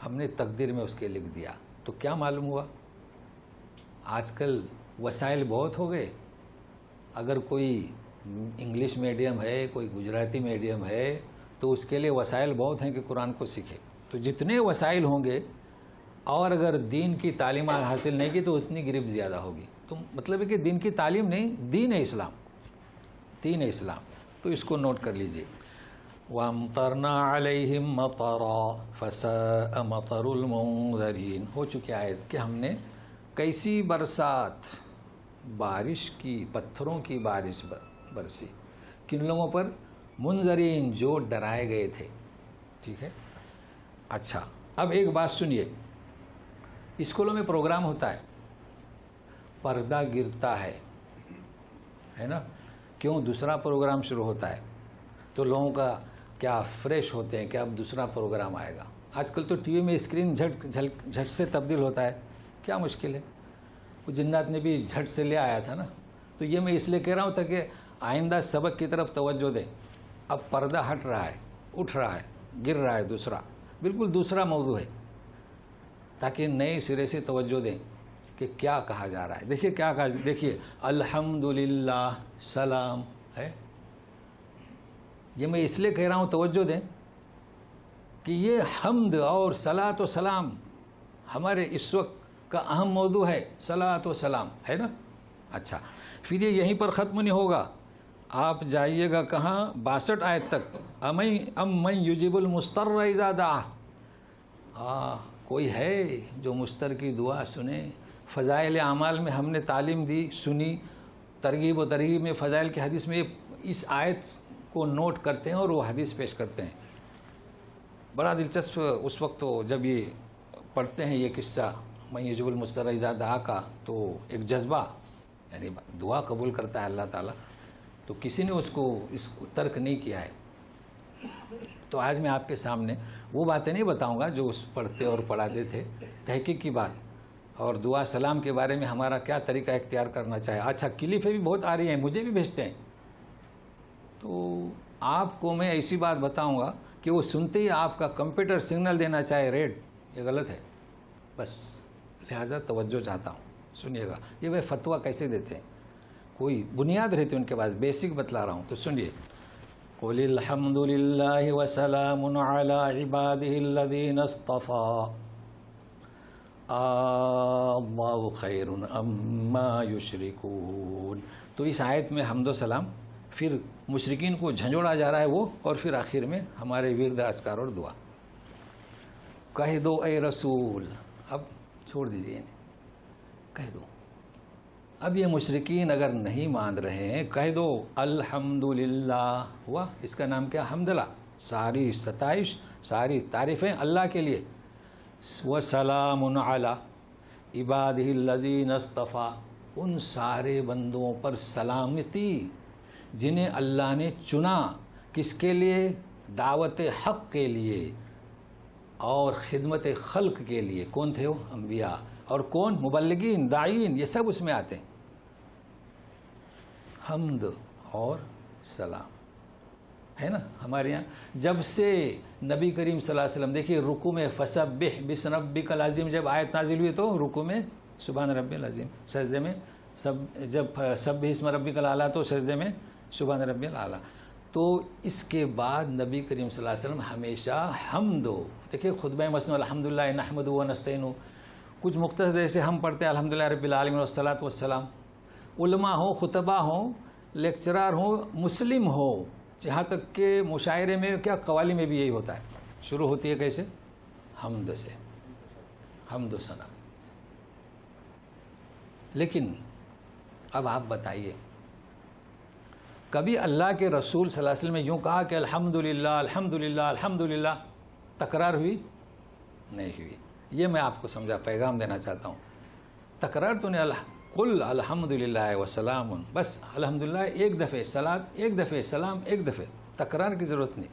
ہم نے تقدیر میں اس کے لکھ دیا. تو کیا معلوم ہوا؟ آج کل وسائل بہت ہو گئے. اگر کوئی انگلش میڈیم ہے، کوئی گجراتی میڈیم ہے، تو اس کے لیے وسائل بہت ہیں کہ قرآن کو سیکھے. تو جتنے وسائل ہوں گے اور اگر دین کی تعلیمات حاصل نہیں کی تو اتنی گرفت زیادہ ہوگی. تو مطلب ہے کہ دین کی تعلیم نہیں، دین اسلام، دین اسلام. تو اس کو نوٹ کر لیجئے. وَأَمْطَرْنَا عَلَيْهِمْ مَطَرًا فَسَاءَ مَطَرُ الْمُنذَرِينَ. ہو چکی آیت کہ ہم نے کیسی برسات، بارش کی، پتھروں کی بارش برسی. کن لوگوں پر؟ منذرین، جو ڈرائے گئے تھے. ٹھیک ہے. اچھا اب ایک بات سنیے. اسکولوں میں پروگرام ہوتا ہے، پردہ گرتا ہے نا. کیوں؟ دوسرا پروگرام شروع ہوتا ہے تو لوگوں کا کیا فریش ہوتے ہیں کہ اب دوسرا پروگرام آئے گا. آج کل تو ٹی وی میں اسکرین جھٹ سے تبدیل ہوتا ہے. کیا مشکل ہے؟ وہ جنات نے بھی جھٹ سے لے آیا تھا نا. تو یہ میں اس لیے کہہ رہا ہوں تاکہ آئندہ سبق کی طرف توجہ دیں. اب پردہ ہٹ رہا ہے، اٹھ رہا ہے، گر رہا ہے، دوسرا بالکل دوسرا موضوع ہے، تاکہ نئے سرے سے توجہ دیں کہ کیا کہا جا رہا ہے. دیکھیے کیا کہا، دیکھیے الحمدللہ سلام ہے. یہ میں اس لیے کہہ رہا ہوں توجہ دیں کہ یہ حمد اور صلاۃ و سلام ہمارے اس وقت کا اہم موضوع ہے. صلاۃ و سلام ہے نا. اچھا پھر یہ یہیں پر ختم نہیں ہوگا. آپ جائیے گا کہاں؟ 62 آیت تک. من یجیب المضطر اذا دعا. کوئی ہے جو مضطر کی دعا سنے؟ فضائل اعمال میں ہم نے تعلیم دی، سنی. ترغیب و ترغیب میں فضائل کی حدیث میں اس آیت کو نوٹ کرتے ہیں اور وہ حدیث پیش کرتے ہیں. بڑا دلچسپ اس وقت تو جب یہ پڑھتے ہیں یہ قصہ من یجب المضطر اذا دعا کا، تو ایک جذبہ، یعنی دعا قبول کرتا ہے اللہ تعالیٰ، تو کسی نے اس کو ترک نہیں کیا ہے. تو آج میں آپ کے سامنے وہ باتیں نہیں بتاؤں گا جو اس پڑھتے اور پڑھاتے تھے، تحقیق کی بات اور دعا سلام کے بارے میں ہمارا کیا طریقہ اختیار کرنا چاہے. اچھا کلپیں بھی بہت آ رہی ہیں، مجھے بھی بھیجتے ہیں. تو آپ کو میں ایسی بات بتاؤں گا کہ وہ سنتے ہی آپ کا کمپیوٹر سگنل دینا چاہے ریڈ، یہ غلط ہے. بس لہٰذا توجہ چاہتا ہوں، سنیے گا. یہ وہ فتویٰ کیسے دیتے ہیں، کوئی بنیاد رہتی ہے ان کے پاس، بیسک بتلا رہا ہوں تو سنیے. قُلِ الْحَمْدُ لِلَّهِ وَسَلَامٌ عَلَىٰ عِبَادِهِ الَّذِينَ اصْطَفَىٰ اللَّهُ خَيْرٌ عَمَّا يُشْرِكُونَ. تو اس آیت میں حمد و سلام، پھر مشرکین کو جھنجھوڑا جا رہا ہے وہ، اور پھر آخر میں ہمارے ورد اذکار اور دعا. کہہ دو اے رسول، اب چھوڑ دیجیے، کہہ دو. اب یہ مشرکین اگر نہیں مان رہے ہیں، کہہ دو الحمدللہ. ہوا اس کا نام کیا؟ حمدللہ. ساری ستائش، ساری تعریفیں اللہ کے لیے. وسلام علی عبادہ الذین اصطفیٰ، ان سارے بندوں پر سلامتی جنہیں اللہ نے چنا. کس کے لیے؟ دعوت حق کے لیے اور خدمت خلق کے لیے. کون تھے وہ؟ انبیاء. اور کون؟ مبلغین، داعین، یہ سب اس میں آتے ہیں. حمد اور سلام ہے نا ہمارے یہاں. جب سے نبی کریم صلی اللہ علیہ وسلم، دیکھیے رکوع میں فسبح باسم ربک العظیم جب آیت نازل ہوئی تو رکوع میں سبحان ربی العظیم، سجدے میں جب سبح اسم ربک الاعلیٰ تو سجدے میں سبحان ربی الاعلیٰ. تو اس کے بعد نبی کریم صلی اللہ علیہ وسلم ہمیشہ حمد ہو. دیکھیے خطبہ مسنون الحمدللہ نحمدہ و نستعینہ، کچھ مختصر جیسے ہم پڑھتے ہیں الحمدللہ رب العالمین والصلاۃ والسلام. علماء ہوں، خطبہ ہوں، لیکچرار ہوں، مسلم ہو، جہاں تک کہ مشاعرے میں کیا قوالی میں بھی یہی ہوتا ہے. شروع ہوتی ہے کیسے؟ حمد سے، حمد و ثنا. لیکن اب آپ بتائیے، کبھی اللہ کے رسول صلی اللہ علیہ وسلم نے یوں کہا کہ الحمدللہ الحمدللہ الحمدللہ؟ تکرار ہوئی؟ نہیں ہوئی. یہ میں آپ کو سمجھا پیغام دینا چاہتا ہوں. تکرار تو نہیں. قل الحمدللہ وسلام، بس الحمدللہ ایک دفعہ، صلاۃ ایک دفعہ، سلام ایک دفعہ، تکرار کی ضرورت نہیں.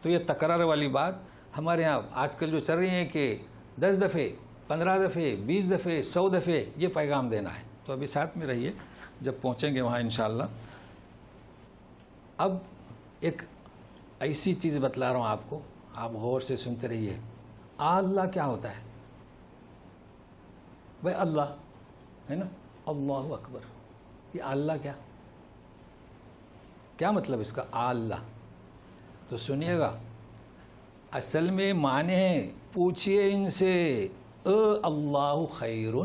تو یہ تکرار والی بات ہمارے ہاں آج کل جو چل رہی ہے کہ 10 دفعے، 15 دفعے، 20 دفعے، 100 دفعے یہ پیغام دینا ہے. تو ابھی ساتھ میں رہیے، جب پہنچیں گے وہاں انشاءاللہ. اب ایک ایسی چیز بتلا رہا ہوں آپ کو، آپ غور سے سنتے رہیے. اللہ کیا ہوتا ہے بھائی؟ اللہ ہے نا، اللہ اکبر. یہ اللہ کیا مطلب اس کا اللہ؟ تو سنیے گا، اصل میں معنی ہے، پوچھئے ان سے اللہ خیر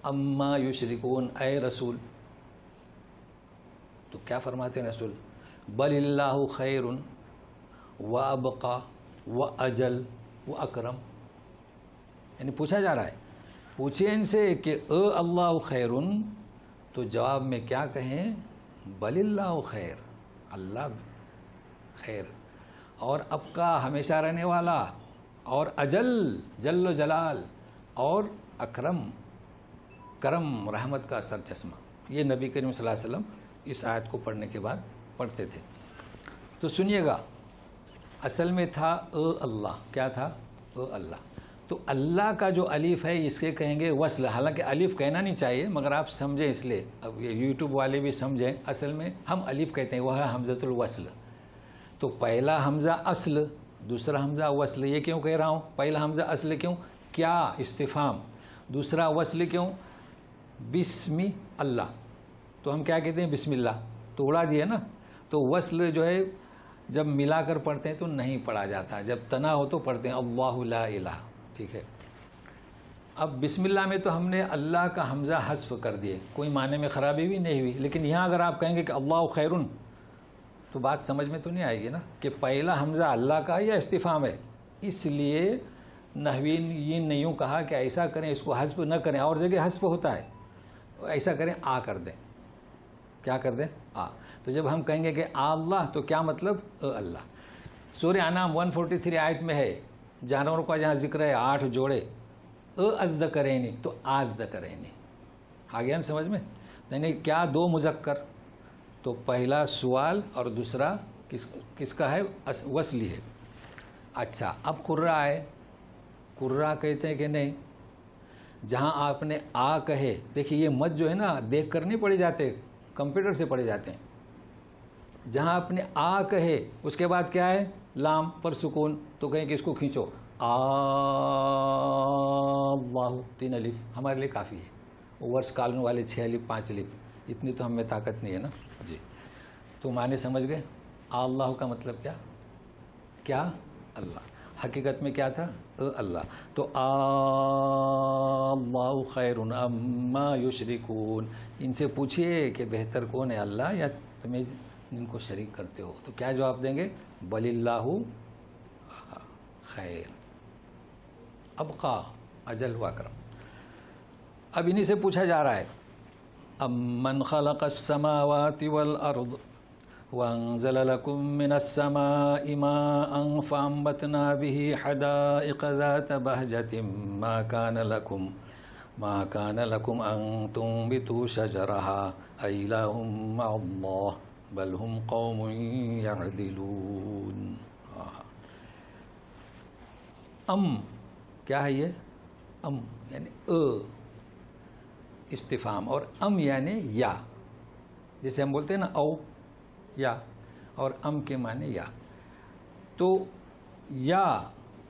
اما یشرکون. اے رسول، تو کیا فرماتے ہیں رسول؟ بل اللہ خیر و ابقا و اجل و اکرم. یعنی پوچھا جا رہا ہے، پوچھیں ان سے کہ اللہ خیر، تو جواب میں کیا کہیں؟ بل اللہ خیر، اللہ خیر، اور ابقا ہمیشہ رہنے والا، اور اجل جل و جلال، اور اکرم کرم رحمت کا سر چشمہ. یہ نبی کریم صلی اللہ علیہ وسلم اس آیت کو پڑھنے کے بعد پڑھتے تھے. تو سنیے گا، اصل میں تھا اللہ. کیا تھا؟ اللہ. تو اللہ کا جو الف ہے اس کے کہیں گے وصل. حالانکہ الف کہنا نہیں چاہیے مگر آپ سمجھیں اس لیے، اب یہ یوٹیوب والے بھی سمجھیں، اصل میں ہم الف کہتے ہیں، وہ ہے حمزۃ الوصل. تو پہلا حمزہ اصل، دوسرا حمزہ وصل. یہ کیوں کہہ رہا ہوں پہلا حمزہ اصل؟ کیوں؟ کیا استفہام. دوسرا وصل کیوں؟ بسم اللہ. تو ہم کیا کہتے ہیں؟ بسم اللہ. تو اڑا دیا نا. تو وصل جو ہے جب ملا کر پڑھتے ہیں تو نہیں پڑھا جاتا، جب تنا ہو تو پڑھتے ہیں اللہ لا الہ. ٹھیک ہے. اب بسم اللہ میں تو ہم نے اللہ کا حمزہ حذف کر دیے، کوئی معنی میں خرابی بھی نہیں ہوئی. لیکن یہاں اگر آپ کہیں گے کہ اللہ خیرن، تو بات سمجھ میں تو نہیں آئے گی نا کہ پہلا حمزہ اللہ کا یا استفہام ہے. اس لیے نحویین نے یوں کہا کہ ایسا کریں، اس کو حذف نہ کریں. اور جگہ حذف ہوتا ہے، ایسا کریں آ کر دیں. کیا کر دیں تو جب ہم کہیں گے کہ اللہ تو کیا مطلب اللہ. سورہ انعام 143 آیت میں ہے جانوروں کا جہاں ذکر ہے 8 جوڑے الذکرین تو الذکرین آ گیا نا سمجھ میں. یعنی کیا 2 مذکر تو پہلا سوال اور دوسرا کس کا ہے وصلی ہے. اچھا اب قرہ ہے قرہ کہتے ہیں کہ نہیں جہاں آپ نے کہے دیکھیے یہ مد جو ہے نا دیکھ کر نہیں پڑھے جاتے کمپیوٹر سے پڑھے جاتے ہیں. جہاں آپ نے کہے اس کے بعد کیا ہے لام پر سکون تو کہیں کہ اس کو کھینچو اللہ 3 الف ہمارے لیے کافی ہے. ورس کالن والے 6 الف 5 الف اتنی تو ہم میں طاقت نہیں ہے نا جی. تو معنی سمجھ گئے اللہ کا مطلب کیا اللہ. حقیقت میں کیا تھا اللہ. تو اللہ خیر اما یشرکون ان سے پوچھئے کہ بہتر کون ہے اللہ یا تمہیں جن کو شریک کرتے ہو. تو کیا جواب دیں گے بل اللہ خیر ابقا اجل و اکرم. اب انہی سے پوچھا جا رہا ہے امن خلق السماوات والارض وانزل لكم من السماء ماء فانبتنا به حدائق ذات بهجة ما كان لكم ان تنبتوا شجرها أإله مع الله بل هم قوم يعدلون. کیا ہے یہ یعنی استفہام اور یعنی یا جیسے ہم بولتے ہیں نا او یا اور کے معنی یا. تو یا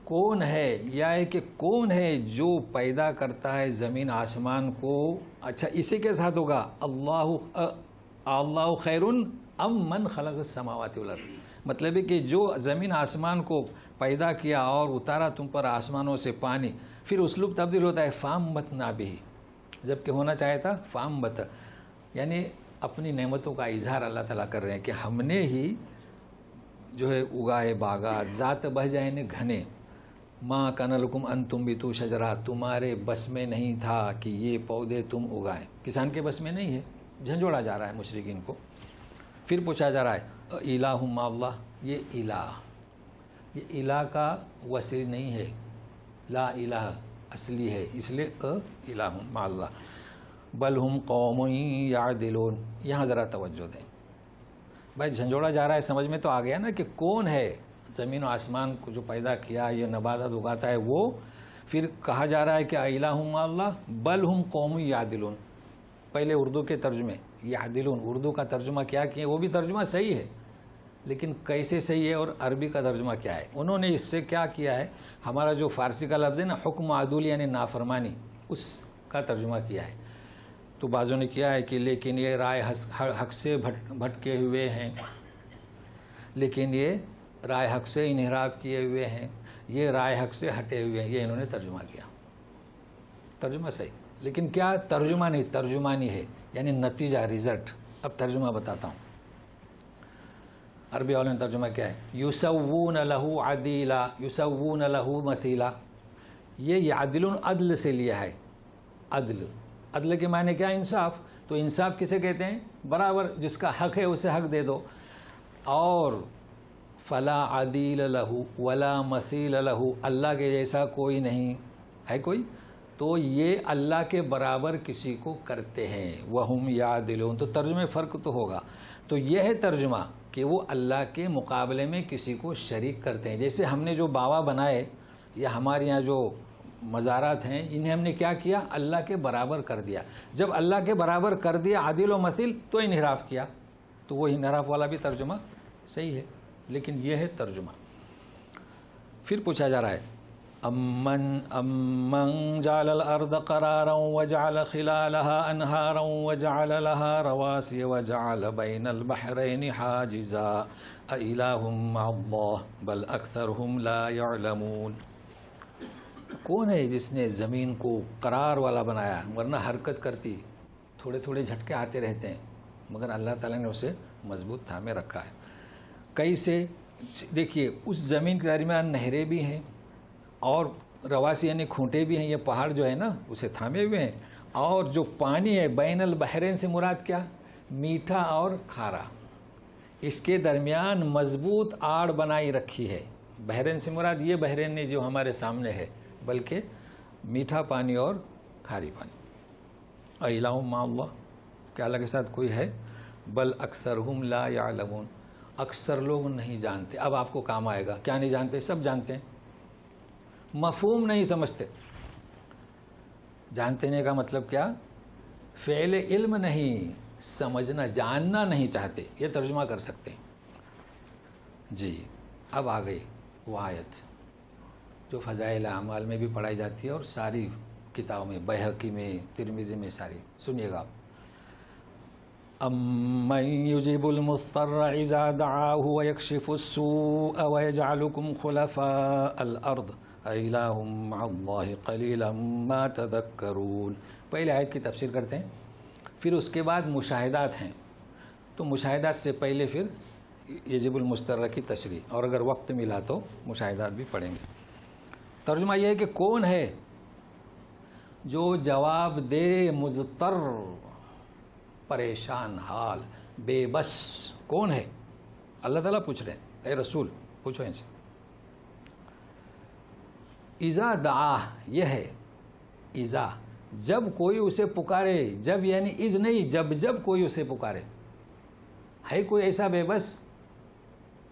کون ہے یا ہے کہ کون ہے جو پیدا کرتا ہے زمین آسمان کو. اچھا اسی کے ساتھ ہوگا اللہ خیر ام من خلق السماوات والارض. مطلب ہے کہ جو زمین آسمان کو پیدا کیا اور اتارا تم پر آسمانوں سے پانی. پھر اسلوب تبدیل ہوتا ہے فامبتنا بھی جب کہ ہونا چاہے تھا فامبت یعنی اپنی نعمتوں کا اظہار اللہ تعالیٰ کر رہے ہیں کہ ہم نے ہی جو ہے اگائے باغات ذات بہجہ یعنی گھنے. ماں کان لکم ان تنبتوا شجرا تمہارے بس میں نہیں تھا کہ یہ پودے تم اگائیں. کسان کے بس میں نہیں ہے. جھنجھوڑا جا رہا ہے مشرکین کو. پھر پوچھا جا رہا ہے الہ مع اللہ. یہ الہ کا وصل نہیں ہے لا الہ اصلی ہے اس لیے الہ مع اللہ. بل ہم قوم یعدلون. یہاں ذرا توجہ دیں بھائی جھنجھوڑا جا رہا ہے سمجھ میں تو آ گیا نا کہ کون ہے زمین و آسمان کو جو پیدا کیا یہ نباتات اگاتا ہے وہ. پھر کہا جا رہا ہے کہ الہ مع اللہ بل ہم قوم یعدلون. پہلے اردو کے ترجمے یعدلون اردو کا ترجمہ کیا کیا وہ بھی ترجمہ صحیح ہے لیکن کیسے صحیح ہے اور عربی کا ترجمہ کیا ہے. انہوں نے اس سے کیا کیا ہے ہمارا جو فارسی کا لفظ ہے نا حکم عدول یعنی نافرمانی اس کا ترجمہ کیا ہے. تو بعضوں نے کیا ہے کہ لیکن یہ رائے حق سے بھٹکے ہوئے ہیں لیکن یہ رائے حق سے انحراف کیے ہوئے ہیں یہ رائے حق سے ہٹے ہوئے ہیں. یہ انہوں نے ترجمہ کیا. ترجمہ صحیح لیکن کیا ترجمہ نہیں ترجمانی ہے یعنی نتیجہ رزلٹ. اب ترجمہ بتاتا ہوں. عربی والوں نے ترجمہ کیا ہے یسوون لہ عدیلا یسوون لہ مثیلا. یہ یعدلون عدل سے لیا ہے. عدل کے معنی کیا انصاف. تو انصاف کسے کہتے ہیں برابر جس کا حق ہے اسے حق دے دو. اور فلا عدیل لہ ولا مثیل لہ اللہ کے جیسا کوئی نہیں ہے کوئی. تو یہ اللہ کے برابر کسی کو کرتے ہیں وہم یعدلون. تو ترجمے فرق تو ہوگا. تو یہ ہے ترجمہ کہ وہ اللہ کے مقابلے میں کسی کو شریک کرتے ہیں. جیسے ہم نے جو باوا بنائے یا ہمارے یہاں جو مزارات ہیں انہیں ہم نے کیا کیا اللہ کے برابر کر دیا. جب اللہ کے برابر کر دیا عادل و مثل تو انحراف کیا. تو وہ انحراف والا بھی ترجمہ صحیح ہے لیکن یہ ہے ترجمہ. پھر پوچھا جا رہا ہے امن جعل الارض قرارا وجعل خلالها انہارا وجعل لها رواسي وجعل بين البحرين حاجزا أإله مع الله بل اکثرهم لا يعلمون. کون ہے جس نے زمین کو قرار والا بنایا ورنہ حرکت کرتی تھوڑے تھوڑے جھٹکے آتے رہتے ہیں مگر اللہ تعالیٰ نے اسے مضبوط تھامے رکھا ہے. کیسے دیکھیے اس زمین کے درمیان نہریں بھی ہیں اور رواسی یعنی کھونٹے بھی ہیں. یہ پہاڑ جو ہے نا اسے تھامے ہوئے ہیں. اور جو پانی ہے بین البحرین سے مراد کیا میٹھا اور کھارا، اس کے درمیان مضبوط آڑ بنائی رکھی ہے۔ بحرین سے مراد یہ بحرین نہیں جو ہمارے سامنے ہے، بلکہ میٹھا پانی اور کھاری پانی۔ اِلٰہٌ مع اللہ، کہ اللہ کے ساتھ کوئی ہے؟ بل اکثرہم لا یعلمون، اکثر لوگ نہیں جانتے۔ اب آپ کو کام آئے گا، کیا نہیں جانتے؟ سب جانتے ہیں، مفہوم نہیں سمجھتے۔ جانتے نہیں کا مطلب کیا؟ فعل علم نہیں، سمجھنا جاننا نہیں چاہتے، یہ ترجمہ کر سکتے ہیں۔ جی اب آ گئی وہ آیت جو فضائل اعمال میں بھی پڑھائی جاتی ہے اور ساری کتابوں میں، بیہقی میں، ترمذی میں، ساری سنیے گا آپ۔ امن یجیب المضطر اذا دعاہ ویکشف السوء ویجعلکم خلفاء الارض اِلٰہٌ مع اللہ قلیلا ما تذکرون۔ پہلے آیت کی تفسیر کرتے ہیں، پھر اس کے بعد مشاہدات ہیں، تو مشاہدات سے پہلے پھر یجب المضطر کی تشریح، اور اگر وقت ملا تو مشاہدات بھی پڑھیں گے۔ ترجمہ یہ ہے کہ کون ہے جو جواب دے مضطر، پریشان حال، بے بس، کون ہے؟ اللہ تعالیٰ پوچھ رہے ہیں، اے رسول پوچھو ان سے۔ اذا دعا، یہ ہے اذا، جب کوئی اسے پکارے، جب یعنی از نہیں، جب کوئی اسے پکارے۔ ہے کوئی ایسا بے بس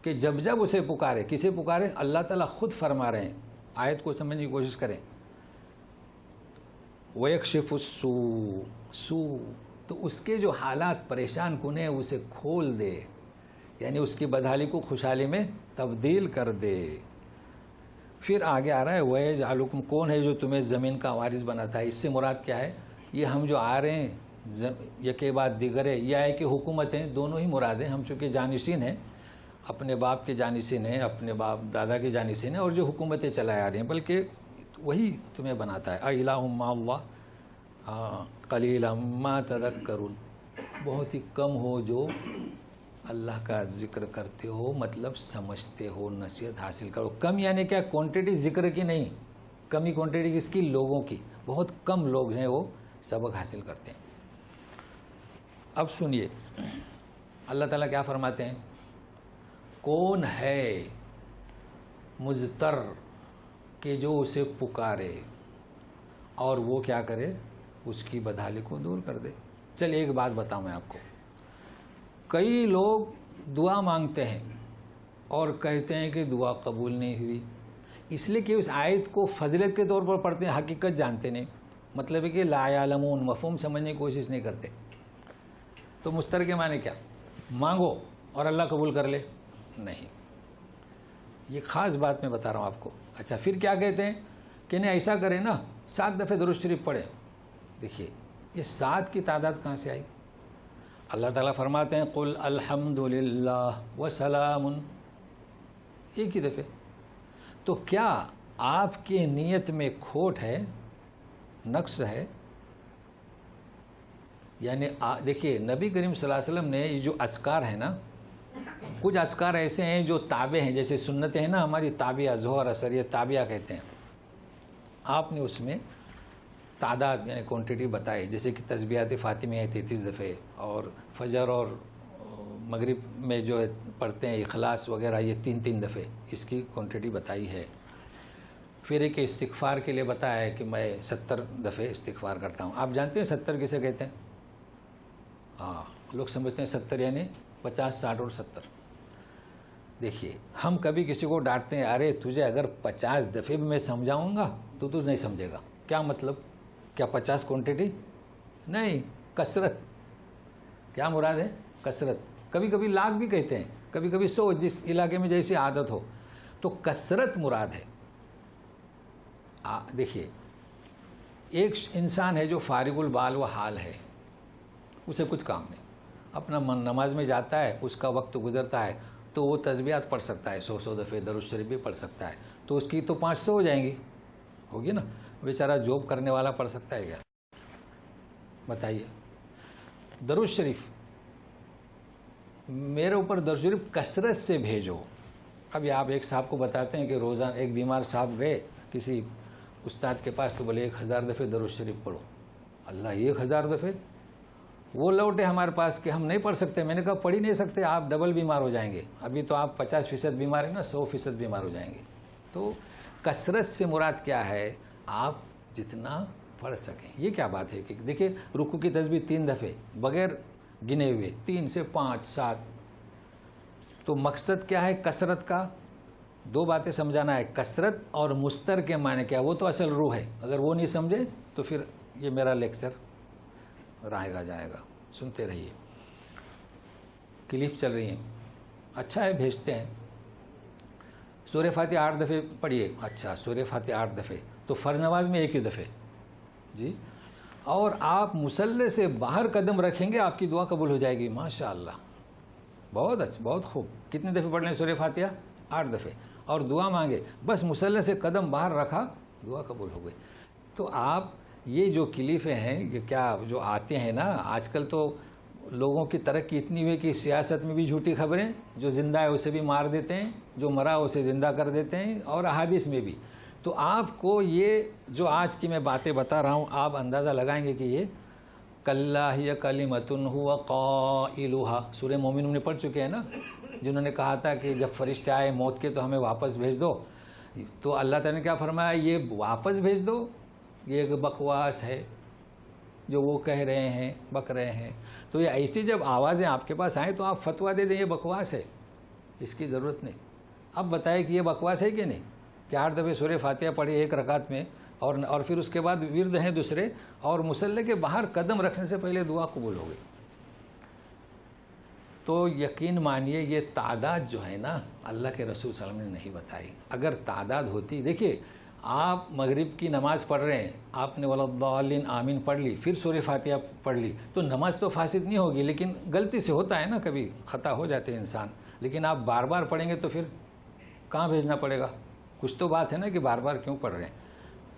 کہ جب اسے پکارے؟ کسے پکارے؟ اللہ تعالیٰ خود فرما رہے ہیں، آیت کو سمجھنے کی کوشش کریں۔ وَيَكْشِفُ السُّوءَ، سوء تو اس کے جو حالات پریشان کن ہیں اسے کھول دے، یعنی اس کی بدحالی کو خوشحالی میں تبدیل کر دے۔ پھر آگے آ رہا ہے وَيَجْعَلُكُمْ، کون ہے جو تمہیں زمین کا وارث بناتا ہے؟ اس سے مراد کیا ہے؟ یہ ہم جو آ رہے ہیں یکے بعد دیگر ہے، یہ ہے کہ حکومتیں دونوں ہی مراد ہیں۔ ہم چونکہ جانشین ہیں، اپنے باپ کے جانشین ہیں، اپنے باپ دادا کے جانشین ہیں، اور جو حکومتیں چلائے آ رہی ہیں، بلکہ وہی تمہیں بناتا ہے۔ اِلٰہٌ مع اللہ قلیلا ما تذکرون، بہت ہی کم ہو جو اللہ کا ذکر کرتے ہو، مطلب سمجھتے ہو، نصیحت حاصل کرو۔ کم یعنی کیا؟ کوانٹٹی ذکر کی نہیں، کمی کوانٹٹی کس کی؟ لوگوں کی۔ بہت کم لوگ ہیں وہ سبق حاصل کرتے ہیں۔ اب سنیے اللہ تعالیٰ کیا فرماتے ہیں، کون ہے مضطر کہ جو اسے پکارے اور وہ کیا کرے؟ اس کی بدحالی کو دور کر دے۔ چلیے ایک بات بتاؤں میں آپ کو، کئی لوگ دعا مانگتے ہیں اور کہتے ہیں کہ دعا قبول نہیں ہوئی، اس لیے کہ اس آیت کو فضیلت کے طور پر پڑھتے ہیں، حقیقت جانتے نہیں۔ مطلب ہے کہ لا یعلمون، مفہوم سمجھنے کی کوشش نہیں کرتے۔ تو مضطر کے معنی کیا؟ مانگو اور اللہ قبول کر لے؟ نہیں، یہ خاص بات میں بتا رہا ہوں آپ کو۔ اچھا پھر کیا کہتے ہیں کہ نہیں ایسا کریں نا، 7 دفعہ درود شریف پڑھیں۔ دیکھیے یہ 7 کی تعداد کہاں سے آئی؟ اللہ تعالیٰ فرماتے ہیں قل الحمد للہ وسلام، ایک ہی دفعہ۔ تو کیا آپ کی نیت میں کھوٹ ہے، نقص ہے؟ یعنی دیکھیے نبی کریم صلی اللہ علیہ وسلم نے یہ جو اذکار ہیں نا، کچھ اذکار ایسے ہیں جو تابع ہیں، جیسے سنتیں ہیں نا ہماری تابعہ، ظہر اثر، یہ تابعہ کہتے ہیں۔ آپ نے اس میں تعداد یعنی کوانٹٹی بتائی، جیسے کہ تسبیحات فاطمیہ 33 دفعے، اور فجر اور مغرب میں جو پڑھتے ہیں اخلاص وغیرہ یہ 3 دفعے، اس کی کوانٹٹی بتائی ہے۔ پھر ایک استغفار کے لیے بتایا ہے کہ میں 70 دفعے استغفار کرتا ہوں۔ آپ جانتے ہیں 70 کسے کہتے ہیں؟ ہاں، لوگ سمجھتے ہیں 70 یعنی 50، 60 اور 70۔ دیکھیے ہم کبھی کسی کو ڈانٹتے ہیں، ارے تجھے اگر 50 دفعے بھی میں سمجھاؤں گا تو تو نہیں سمجھے گا۔ کیا مطلب؟ کیا 50 کوانٹٹی؟ نہیں، کثرت۔ کیا مراد ہے؟ کثرت۔ کبھی کبھی لاکھ بھی کہتے ہیں، کبھی کبھی 100، جس علاقے میں جیسی عادت ہو، تو کثرت مراد ہے۔ دیکھیے ایک انسان ہے جو فارغ البال و حال ہے، اسے کچھ کام نہیں، اپنا نماز میں جاتا ہے، اس کا وقت گزرتا ہے، تو وہ تسبیحات پڑھ سکتا ہے، 100 دفعے درود شریف بھی پڑھ سکتا ہے، تو اس کی تو 500 ہو جائیں گی، ہوگی نا؟ بیچارہ جاب کرنے والا پڑھ سکتا ہے کیا؟ بتائیے۔ درود شریف، میرے اوپر درود شریف کثرت سے بھیجو۔ ابھی آپ ایک صاحب کو بتاتے ہیں کہ روزانہ، ایک بیمار صاحب گئے کسی استاد کے پاس تو بولے 1000 دفعے درود شریف پڑھو۔ اللہ 1000 دفعے؟ وہ لوٹے ہمارے پاس کہ ہم نہیں پڑھ سکتے. میں نے کہا پڑھ ہی نہیں سکتے, آپ ڈبل بیمار ہو جائیں گے. ابھی تو آپ 50% بیمار ہیں نا, 100% بیمار ہو جائیں گے. تو کثرت سے مراد کیا ہے؟ آپ جتنا پڑھ سکیں. یہ کیا بات ہے کہ دیکھیں رکوع کی تسبیح 3 دفعے بغیر گنے ہوئے, 3 سے 5 7. تو مقصد کیا ہے کثرت کا؟ 2 باتیں سمجھانا ہے. کثرت اور مستر کے معنی کیا؟ وہ تو اصل روح ہے. اگر وہ نہیں سمجھے تو پھر یہ میرا لیکچر رہے گا جائے گا. سنتے رہیے, کلپ چل رہی ہیں. اچھا ہے, بھیجتے ہیں. سورہ فاتحہ 8 دفعے پڑھیے. اچھا, سورہ فاتحہ 8 دفعے تو فرض نماز میں 1 ہی دفعے جی. اور آپ مصلی سے باہر قدم رکھیں گے, آپ کی دعا قبول ہو جائے گی. ماشاء اللہ, بہت اچھا, بہت خوب. کتنے دفعے پڑھ لیں سورہ فاتحہ؟ 8 دفعے. اور دعا مانگے, بس مصلی سے قدم باہر رکھا, دعا قبول ہو گئی. تو آپ یہ جو کلیفیں ہیں یہ کیا جو آتے ہیں نا, آج کل تو لوگوں کی ترقی اتنی ہوئی کہ سیاست میں بھی جھوٹی خبریں, جو زندہ ہے اسے بھی مار دیتے ہیں, جو مرا اسے زندہ کر دیتے ہیں, اور احادیث میں بھی. تو آپ کو یہ جو آج کی میں باتیں بتا رہا ہوں, آپ اندازہ لگائیں گے کہ یہ کلّا ہی کلمۃ ھو قائلھا, سورہ مومنون میں پڑھ چکے ہیں نا, جنہوں نے کہا تھا کہ جب فرشتے آئے موت کے تو ہمیں واپس بھیج دو. تو اللہ تعالیٰ نے کیا فرمایا؟ یہ واپس بھیج دو, یہ ایک بکواس ہے جو وہ کہہ رہے ہیں, بک رہے ہیں. تو یہ ایسی جب آوازیں آپ کے پاس آئیں تو آپ فتویٰ دے دیں یہ بکواس ہے, اس کی ضرورت نہیں. اب بتائیں کہ یہ بکواس ہے کہ نہیں کہ 8 دفعے سورہ فاتحہ پڑھی 1 رکعت میں, اور پھر اس کے بعد ورد ہیں دوسرے, اور مصلی کے باہر قدم رکھنے سے پہلے دعا قبول ہو گئی. تو یقین مانیے یہ تعداد جو ہے نا اللہ کے رسول صلی اللہ علیہ وسلم نے نہیں بتائی. اگر تعداد ہوتی, دیکھیے آپ مغرب کی نماز پڑھ رہے ہیں, آپ نے ولضالین آمین پڑھ لی, پھر سورہ فاتحہ پڑھ لی, تو نماز تو فاسد نہیں ہوگی, لیکن غلطی سے ہوتا ہے نا, کبھی خطا ہو جاتے ہیں انسان. لیکن آپ بار بار پڑھیں گے تو پھر کہاں بھیجنا پڑے گا؟ کچھ تو بات ہے نا کہ بار بار کیوں پڑھ رہے ہیں.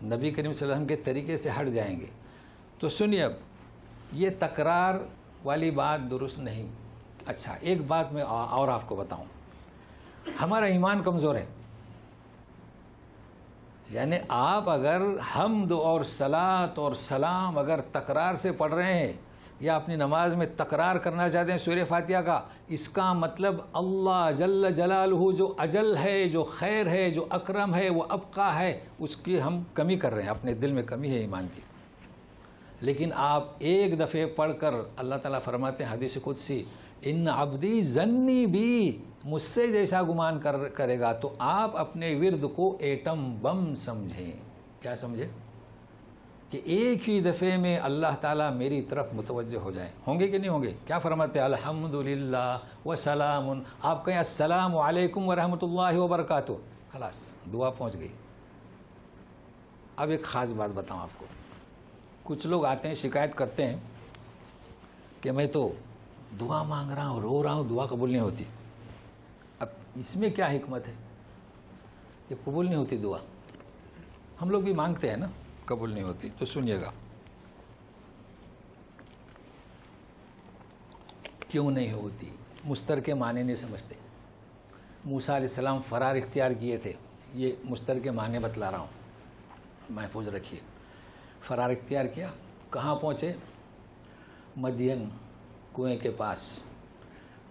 نبی کریم صلی اللہ علیہ وسلم کے طریقے سے ہٹ جائیں گے. تو سنیے, اب یہ تکرار والی بات درست نہیں. اچھا, ایک بات میں اور آپ کو بتاؤں, ہمارا ایمان کمزور ہے. یعنی آپ اگر حمد اور صلاۃ اور سلام اگر تکرار سے پڑھ رہے ہیں, یا اپنی نماز میں تکرار کرنا چاہتے ہیں سورہ فاتحہ کا, اس کا مطلب اللہ جل جلالہ جو اجل ہے, جو خیر ہے, جو اکرم ہے, وہ ابقا ہے, اس کی ہم کمی کر رہے ہیں. اپنے دل میں کمی ہے ایمان کی. لیکن آپ 1 دفعے پڑھ کر, اللہ تعالیٰ فرماتے ہیں حدیث قدسی, ان عبدی ظنی بھی, مجھ سے جیسا گمان کرے گا. تو آپ اپنے ورد کو ایٹم بم سمجھیں. کیا سمجھیں؟ کہ ایک ہی دفعے میں اللہ تعالیٰ میری طرف متوجہ ہو جائیں. ہوں گے کہ نہیں ہوں گے؟ کیا فرماتے ہیں؟ الحمدللہ وسلام. آپ کہیں السلام علیکم ورحمۃ اللہ وبرکاتہ, خلاص دعا پہنچ گئی. اب ایک خاص بات بتاؤں آپ کو. کچھ لوگ آتے ہیں شکایت کرتے ہیں کہ میں تو دعا مانگ رہا ہوں, رو رہا ہوں, دعا قبول نہیں ہوتی. اب اس میں کیا حکمت ہے؟ یہ قبول نہیں ہوتی دعا. ہم لوگ بھی مانگتے ہیں نا, قبول نہیں ہوتی. تو سنیے گا کیوں نہیں ہوتی. مستر کے معنی نہیں سمجھتے. موسیٰ علیہ السلام فرار اختیار کیے تھے, یہ مستر کے معنی بتلا رہا ہوں, محفوظ رکھیے. فرار اختیار کیا, کہاں پہنچے؟ مدین کنویں کے پاس.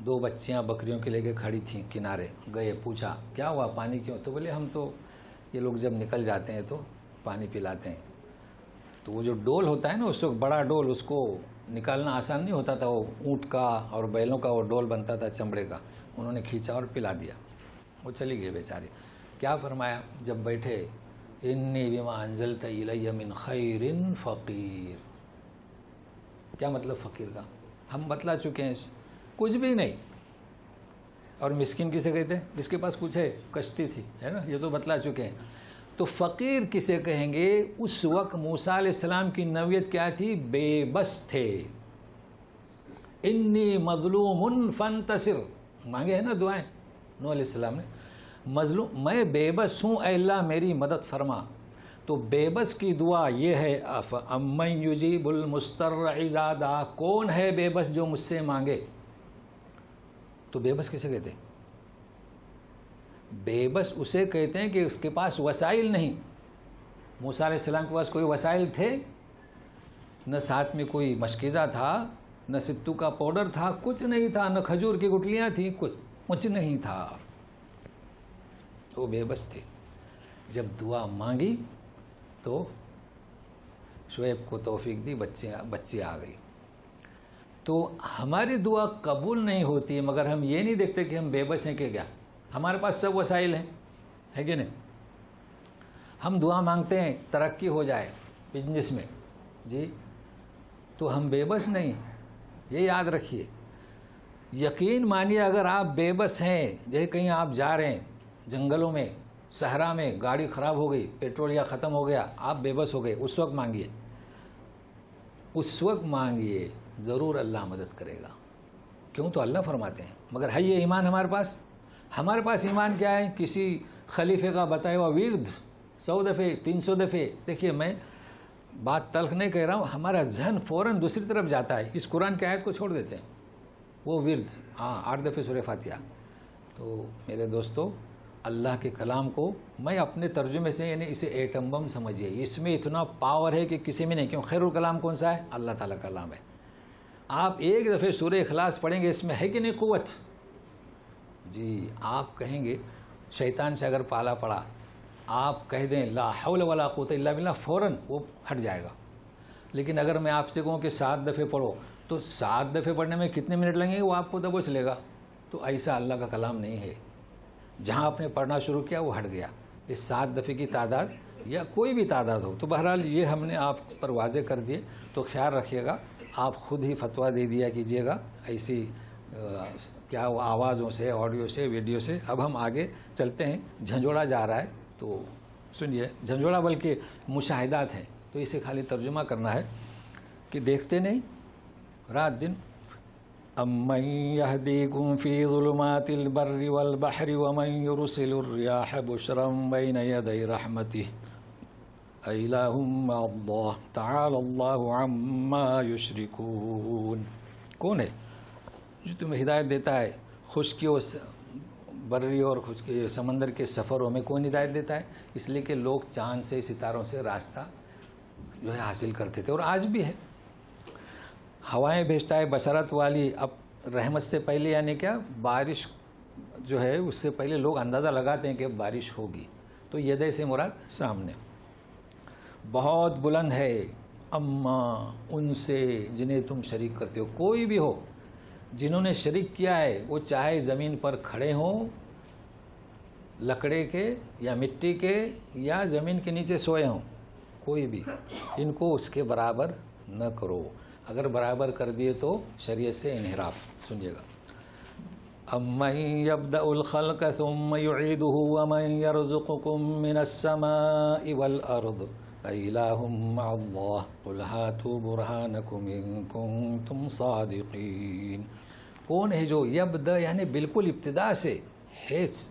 2 بچیاں بکریوں کے لے کے کھڑی تھیں کنارے. گئے, پوچھا کیا ہوا, پانی کیوں؟ تو بولے ہم تو یہ لوگ جب نکل جاتے ہیں تو پانی پلاتے ہیں. تو وہ جو ڈول ہوتا ہے نا, اس کو بڑا ڈول, اس کو نکالنا آسان نہیں ہوتا تھا. وہ اونٹ کا اور بیلوں کا وہ ڈول بنتا تھا چمڑے کا. انہوں نے کھینچا اور پلا دیا. وہ چلی گئی بیچاری. کیا فرمایا جب بیٹھے؟ انی بما انزلت الی من خیر فقیر. کیا مطلب فقیر کا؟ ہم بتلا چکے ہیں, کچھ بھی نہیں. اور مسکین کسے کہتے ہیں؟ جس کے پاس کچھ ہے, کشتی تھی, ہے نا, یہ تو بتلا چکے ہیں. تو فقیر کسے کہیں گے؟ اس وقت موسیٰ علیہ السلام کی نوعیت کیا تھی؟ بے بس تھے. انی مظلوم فانتصر, مانگے ہیں نا دعائیں نوح علیہ السلام نے. مظلوم, میں بے بس ہوں, اے اللہ میری مدد فرما. تو بے بس کی دعا یہ ہے, امن یجیب المضطر اذا دعا. کون ہے بے بس جو مجھ سے مانگے؟ تو بے بس کسے کہتے ہیں؟ بے بس اسے کہتے ہیں کہ اس کے پاس وسائل نہیں. موسیٰ علیہ السلام کے پاس کوئی وسائل تھے؟ نہ ساتھ میں کوئی مشکیزہ تھا, نہ ستو کا پاؤڈر تھا، کچھ نہیں تھا، نہ کھجور کی گٹلیاں تھیں، کچھ نہیں تھا. وہ بے بس تھے. جب دعا مانگی تو شعیب کو توفیق دی، بچی آ گئی. تو ہماری دعا قبول نہیں ہوتی مگر ہم یہ نہیں دیکھتے کہ ہم بے بس ہیں کہ کیا. ہمارے پاس سب وسائل ہیں، ہے کہ نہیں؟ ہم دعا مانگتے ہیں ترقی ہو جائے بزنس میں، جی، تو ہم بے بس نہیں. یہ یاد رکھیے، یقین مانیے اگر آپ بے بس ہیں، جیسے کہیں آپ جا رہے ہیں جنگلوں میں، صحرا میں، گاڑی خراب ہو گئی، پیٹرول یا ختم ہو گیا، آپ بے بس ہو گئے، اس وقت مانگیے، اس وقت مانگیے، ضرور اللہ مدد کرے گا. کیوں؟ تو اللہ فرماتے ہیں. مگر ہے یہ ایمان ہمارے پاس ایمان کیا ہے؟ کسی خلیفے کا بتایا ہوا ورد 100 دفعے 300 دفعے. دیکھیے میں بات تلخ نہیں کہہ رہا ہوں، ہمارا ذہن فوراً دوسری طرف جاتا ہے، اس قرآن کی آیت کو چھوڑ دیتے ہیں. وہ ورد 8 دفعے سورہ فاتحہ. تو میرے دوستو، اللہ کے کلام کو میں اپنے ترجمے سے یعنی اسے ایٹم بم سمجھیے، اس میں اتنا پاور ہے کہ کسی میں نہیں. کیوں؟ خیر الکلام کون سا ہے؟ اللہ تعالیٰ کا کلام ہے. آپ ایک دفعے سورہ اخلاص پڑھیں گے، اس میں ہے کہ نہیں قوت؟ جی، آپ کہیں گے شیطان سے اگر پالا پڑا، آپ کہہ دیں لا حول ولا قوت الا باللہ، فوراً وہ ہٹ جائے گا. لیکن اگر میں آپ سے کہوں کہ 7 دفعے پڑھو، تو 7 دفعے پڑھنے میں کتنے منٹ لگیں گے وہ آپ کو دبوچ لے گا. تو ایسا اللہ کا کلام نہیں ہے. جہاں آپ نے پڑھنا شروع کیا وہ ہٹ گیا. یہ 7 دفعے کی تعداد یا کوئی بھی تعداد ہو، تو بہرحال یہ ہم نے آپ پر واضح کر دیے. تو خیال رکھیے گا، آپ خود ہی فتویٰ دے دیا کیجیے گا ایسی کیا وہ آوازوں سے، آڈیو سے، ویڈیو سے. اب ہم آگے چلتے ہیں. جھنجھوڑا جا رہا ہے تو سنیے. جھنجھوڑا بلکہ مشاہدات ہیں، تو اسے خالی ترجمہ کرنا ہے کہ دیکھتے نہیں رات دن. امن یہدیکم فی ظلمات البر والبحر ومن یرسل الریاح بشرا بین یدی رحمتہ الہ مع اللہ تعالی اللہ عما یشرکون. کون ہے جو تمہیں ہدایت دیتا ہے خشکی و بری اور خشکی سمندر کے سفروں میں؟ کون ہدایت دیتا ہے؟ اس لیے کہ لوگ چاند سے، ستاروں سے راستہ جو ہے حاصل کرتے تھے، اور آج بھی ہے. ہوائیں بھیجتا ہے بشارت والی. اب رحمت سے پہلے یعنی کیا؟ بارش جو ہے اس سے پہلے لوگ اندازہ لگاتے ہیں کہ بارش ہوگی. تو یدے سے مراد سامنے. بہت بلند ہے اما ان سے جنہیں تم شریک کرتے ہو. کوئی بھی ہو جنہوں نے شریک کیا ہے، وہ چاہے زمین پر کھڑے ہوں لکڑے کے یا مٹی کے یا زمین کے نیچے سوئے ہوں، کوئی بھی، ان کو اس کے برابر نہ کرو. اگر برابر کر دیے تو شریعت سے انحراف. سنیے گا. امن یبدأ الخلق ثم یعیدہ ومن یرزقکم من السماء والارض الہ مع اللہ قل ہاتوا برہانکم ان کنتم صادقین. کون ہے جو یبدأ یعنی بالکل ابتدا سے،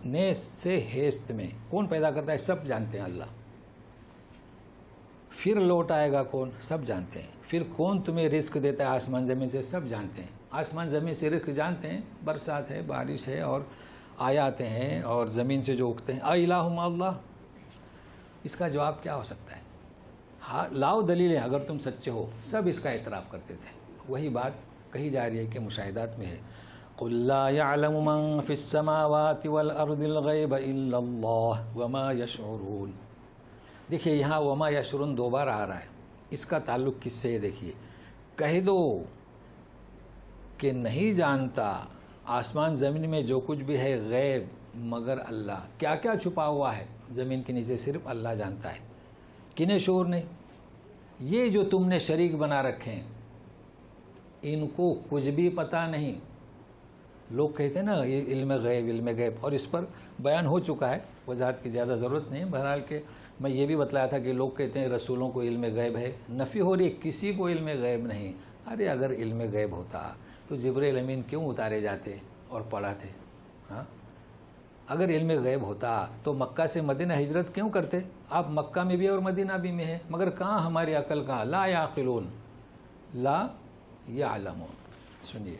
نیست سے ہیست میں کون پیدا کرتا ہے؟ سب جانتے ہیں اللہ. پھر لوٹ آئے گا کون؟ سب جانتے ہیں. پھر کون تمہیں رزق دیتا ہے آسمان زمین سے؟ سب جانتے ہیں. آسمان زمین سے رزق جانتے ہیں، برسات ہے، بارش ہے، اور آیات ہیں، اور زمین سے جو اگتے ہیں. الہ مع اللہ. اس کا جواب کیا ہو سکتا ہے؟ لاؤ دلیلیں اگر تم سچے ہو. سب اس کا اعتراف کرتے تھے. وہی بات کہی جا رہی ہے کہ مشاہدات میں ہے. قل لا يعلم من في السماوات والارض الغیب الا اللہ وما يشعرون. دیکھیے یہاں وما یشعرون 2 بار آ رہا ہے. اس کا تعلق کس سے ہے؟ دیکھیے، کہہ دو کہ نہیں جانتا آسمان زمین میں جو کچھ بھی ہے غیب مگر اللہ. کیا کیا چھپا ہوا ہے زمین کے نیچے صرف اللہ جانتا ہے. کنہیں شعور نہیں. یہ جو تم نے شریک بنا رکھے ہیں ان کو کچھ بھی پتہ نہیں. لوگ کہتے ہیں نا یہ علم غیب، علم غیب، اور اس پر بیان ہو چکا ہے، وضاحت کی زیادہ ضرورت نہیں. بہرحال کہ میں یہ بھی بتلایا تھا کہ لوگ کہتے ہیں رسولوں کو علم غیب ہے. نفی ہو رہی ہے، کسی کو علم غیب نہیں. ارے اگر علم غیب ہوتا تو جبرائیل امین کیوں اتارے جاتے اور پڑھاتے؟ ہاں، اگر علم غیب ہوتا تو مکہ سے مدینہ ہجرت کیوں کرتے؟ آپ مکہ میں بھی اور مدینہ بھی میں ہیں، مگر کہاں ہماری عقل کہاں؟ لا یعقلون لا یعلمون. سنیے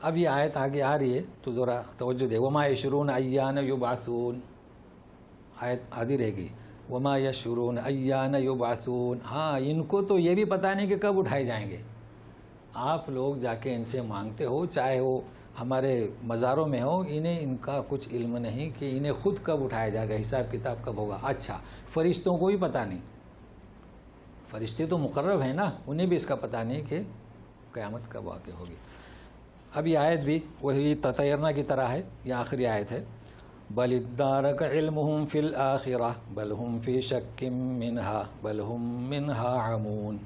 اب یہ آیت آگے آ رہی ہے تو ذرا توجہ دے. وما یشعرون ایان یبعثون. آیت آدھی رہے گی. وما یشعرون ایان یبعثون. ہاں، ان کو تو یہ بھی پتہ نہیں کہ کب اٹھائے جائیں گے. آپ لوگ جا کے ان سے مانگتے ہو، چاہے وہ ہمارے مزاروں میں ہو، انہیں ان کا کچھ علم نہیں کہ انہیں خود کب اٹھایا جائے گا، حساب کتاب کب ہوگا۔ اچھا، فرشتوں کو بھی پتہ نہیں، فرشتے تو مقرب ہیں نا، انہیں بھی اس کا پتہ نہیں کہ قیامت کب واقع ہوگی۔ اب یہ آیت بھی وہی تطیرنا کی طرح ہے، یہ آخری آیت ہے، بل ادارک علمہم فی الآخرہ بل ہم فی شک منہا بل ہم منہا عمون۔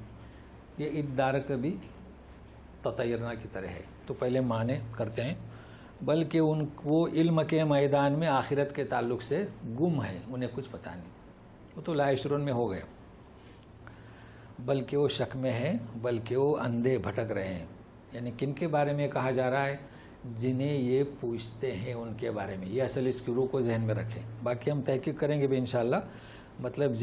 یہ ادارک بھی تطیرنا کی طرح ہے، تو پہلے معنی کرتے ہیں، بلکہ وہ علم کے میدان میں آخرت کے تعلق سے گم ہے، انہیں کچھ پتہ نہیں، وہ تو لا یشعرون میں ہو گیا، بلکہ وہ شک میں ہے، بلکہ وہ اندھے بھٹک رہے ہیں۔ یعنی کن کے بارے میں کہا جا رہا ہے؟ جنہیں یہ پوچھتے ہیں ان کے بارے میں، یہ اصل اس کی روح کو ذہن میں رکھیں، باقی ہم تحقیق کریں گے بھی انشاءاللہ۔ مطلب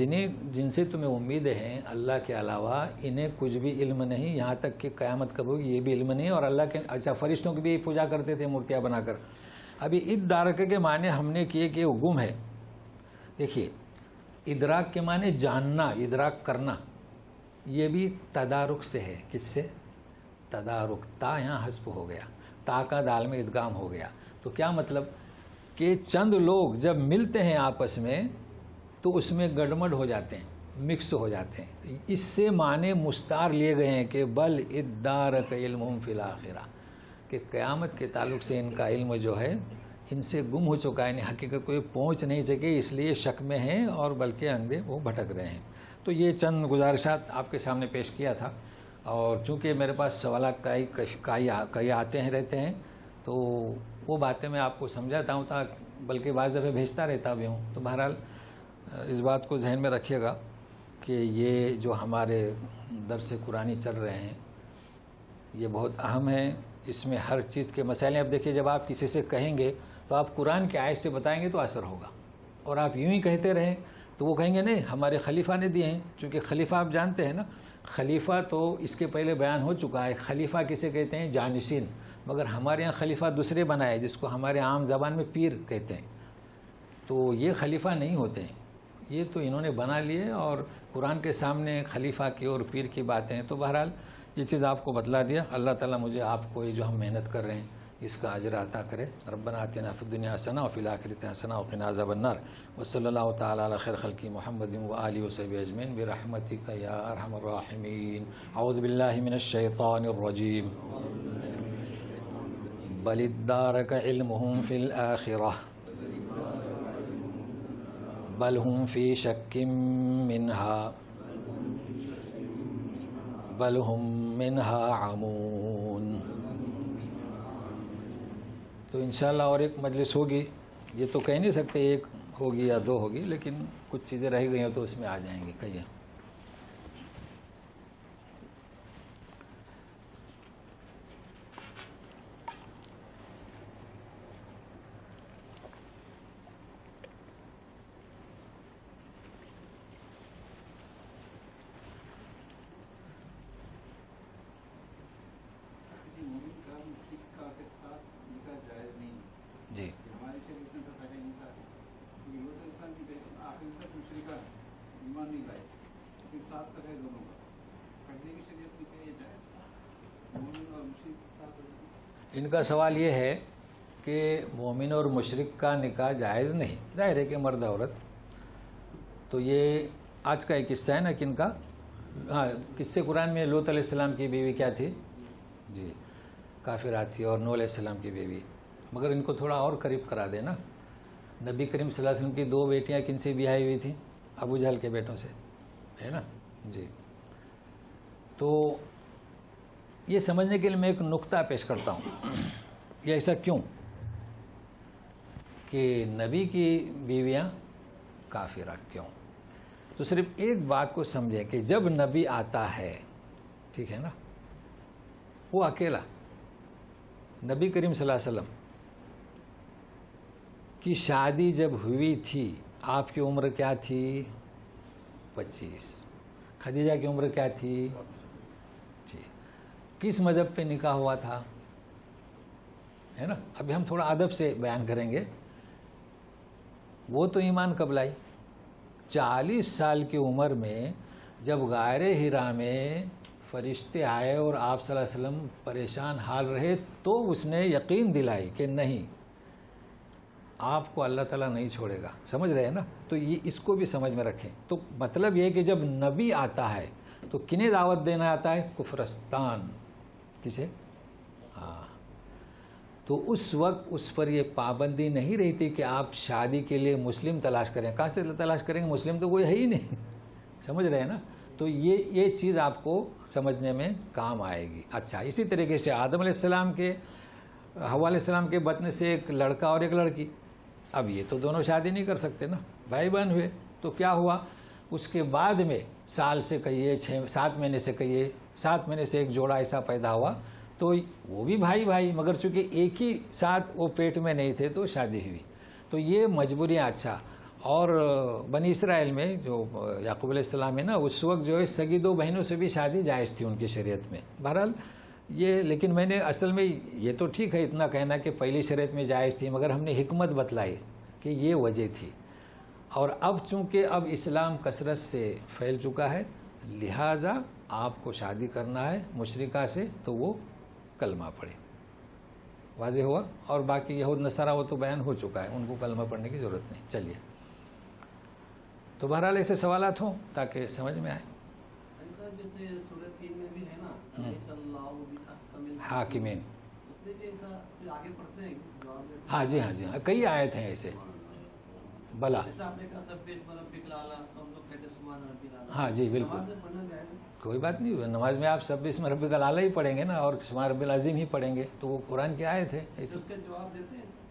جن سے تمہیں امیدیں ہیں اللہ کے علاوہ، انہیں کچھ بھی علم نہیں، یہاں تک کہ قیامت کب ہوگی یہ بھی علم نہیں، اور اللہ کے اچھا فرشتوں کی بھی پوجا کرتے تھے مورتیاں بنا کر۔ ابھی ادارک کے معنی ہم نے کیے کہ وہ گم ہے۔ دیکھیے، ادراک کے معنی جاننا، ادراک کرنا، یہ بھی تدارک سے ہے۔ کس سے؟ تدارک، تا یہاں حذف ہو گیا، تا کا دال میں ادغام ہو گیا۔ تو کیا مطلب کہ چند لوگ جب ملتے ہیں آپس میں تو اس میں گڑمڑ ہو جاتے ہیں، مکس ہو جاتے ہیں۔ اس سے معنی مستعار لیے گئے ہیں کہ بل ادارک علمہم فی الآخرہ، کہ قیامت کے تعلق سے ان کا علم جو ہے ان سے گم ہو چکا ہے، یعنی حقیقت کوئی پہنچ نہیں سکے، اس لیے شک میں ہیں اور بلکہ اندھے وہ بھٹک رہے ہیں۔ تو یہ چند گزارشات آپ کے سامنے پیش کیا تھا، اور چونکہ میرے پاس سوالات کئی آتے ہیں رہتے ہیں، تو وہ باتیں میں آپ کو سمجھاتا ہوں، بلکہ بعض دفعہ بھیجتا رہتا بھی ہوں۔ تو بہرحال اس بات کو ذہن میں رکھیے گا کہ یہ جو ہمارے درس قرآنی چل رہے ہیں یہ بہت اہم ہیں، اس میں ہر چیز کے مسائل ہیں۔ اب دیکھیے، جب آپ کسی سے کہیں گے تو آپ قرآن کی آیت سے بتائیں گے تو اثر ہوگا، اور آپ یوں ہی کہتے رہیں تو وہ کہیں گے نہیں ہمارے خلیفہ نے دیے ہیں، چونکہ خلیفہ آپ جانتے ہیں نا، خلیفہ تو اس کے پہلے بیان ہو چکا ہے، خلیفہ کسے کہتے ہیں؟ جانشین، مگر ہمارے ہاں خلیفہ دوسرے بنائے جس کو ہمارے عام زبان میں پیر کہتے ہیں، تو یہ خلیفہ نہیں ہوتے ہیں، یہ تو انہوں نے بنا لیے، اور قرآن کے سامنے خلیفہ کی اور پیر کی باتیں ہیں۔ تو بہرحال یہ چیز آپ کو بتلا دیا۔ اللہ تعالیٰ مجھے آپ کو یہ جو ہم محنت کر رہے ہیں اس کا اجر عطا کرے۔ ربنا آتنا فی الدنیا حسنہ وفی الآخرۃ حسنہ وقنا عذاب النار، وصلی اللہ تعالیٰ علی خیر خلق محمد وآلہ وصحبہ اجمعین برحمتک یا ارحم الراحمین۔ اعوذ باللہ من الشیطان الرجیم، بل ادارک علمہم فی الآخرہ بل ہم فی شک منہا بل ہم منہا عمون۔ تو انشاءاللہ اور ایک مجلس ہوگی، یہ تو کہہ نہیں سکتے ایک ہوگی یا دو ہوگی، لیکن کچھ چیزیں رہ گئی ہیں تو اس میں آ جائیں گے۔ کہیے۔ جی ان کا سوال یہ ہے کہ مومن اور مشرک کا نکاح جائز نہیں، ظاہر ہے کہ مرد عورت، تو یہ آج کا ایک قصہ ہے نا کن کا؟ ہاں، قصے قرآن میں لوط علیہ السلام کی بیوی کیا تھی؟ جی کافرات تھی، اور نوح علیہ السلام کی بیوی، مگر ان کو تھوڑا اور قریب کرا دینا۔ نبی کریم صلی اللہ علیہ وسلم کی دو بیٹیاں کن سے بیاہی ہوئی تھیں؟ ابو جہل کے بیٹوں سے، ہے نا؟ جی، تو یہ سمجھنے کے لیے میں ایک نقطہ پیش کرتا ہوں، یہ ایسا کیوں کہ نبی کی بیویاں کافرہ کیوں؟ تو صرف ایک بات کو سمجھیں کہ جب نبی آتا ہے، ٹھیک ہے نا، وہ اکیلا، نبی کریم صلی اللہ علیہ وسلم کی شادی جب ہوئی تھی آپ کی عمر کیا تھی؟ 25۔ خدیجہ کی عمر کیا تھی؟ جی، کس مذہب پہ نکاح ہوا تھا؟ ہے نا؟ ابھی ہم تھوڑا ادب سے بیان کریں گے۔ وہ تو ایمان کب لائی؟ 40 سال کی عمر میں جب غار ہرا میں فرشتے آئے اور آپ صلی اللہ علیہ وسلم پریشان حال رہے تو اس نے یقین دلائی کہ نہیں، آپ کو اللہ تعالیٰ نہیں چھوڑے گا. سمجھ رہے ہیں نا؟ تو یہ اس کو بھی سمجھ میں رکھیں. تو مطلب یہ کہ جب نبی آتا ہے تو کنہیں دعوت دینا آتا ہے؟ کفرستان. کسے؟ ہاں. تو اس وقت اس پر یہ پابندی نہیں رہتی کہ آپ شادی کے لیے مسلم تلاش کریں. کہاں سے تلاش کریں گے؟ مسلم تو کوئی ہے ہی نہیں. سمجھ رہے ہیں نا؟ تو یہ چیز آپ کو سمجھنے میں کام آئے گی. اچھا، اسی طریقے سے آدم علیہ السلام کے، حوا علیہ السلام کے بطن سے ایک لڑکا اور ایک لڑکی. اب یہ تو دونوں شادی نہیں کر سکتے نا، بھائی بہن ہوئے. تو کیا ہوا؟ اس کے بعد میں سال سے کہیے 7 مہینے سے کہیے 7 مہینے سے ایک جوڑا ایسا پیدا ہوا، تو وہ بھی بھائی مگر چونکہ ایک ہی ساتھ وہ پیٹ میں نہیں تھے تو شادی ہوئی. تو یہ مجبوریاں. اچھا، اور بنی اسرائیل میں جو یعقوب علیہ السلام ہے نا، اس وقت جو ہے سگی 2 بہنوں سے بھی شادی جائز تھی ان کی شریعت میں. بہرحال یہ، لیکن میں نے اصل میں یہ تو ٹھیک ہے اتنا کہنا کہ پہلی شریعت میں جائز تھی، مگر ہم نے حکمت بتلائی کہ یہ وجہ تھی. اور اب چونکہ اب اسلام کثرت سے پھیل چکا ہے، لہٰذا آپ کو شادی کرنا ہے مشرکہ سے تو وہ کلمہ پڑھے. واضح ہوا؟ اور باقی یہود نصارہ وہ تو بیان ہو چکا ہے، ان کو کلمہ پڑھنے کی ضرورت نہیں. چلیے، تو بہرحال ایسے سوالات ہوں تاکہ سمجھ میں آئے. حاکمین. ہاں جی، کئی آیت ہیں ایسے. بلا. ہاں جی بالکل، کوئی بات نہیں. نماز میں آپ سب اسم ربک الاعلی ہی پڑھیں گے نا، اور سبحان ربی العظیم ہی پڑھیں گے، تو وہ قرآن کی آیت ہے.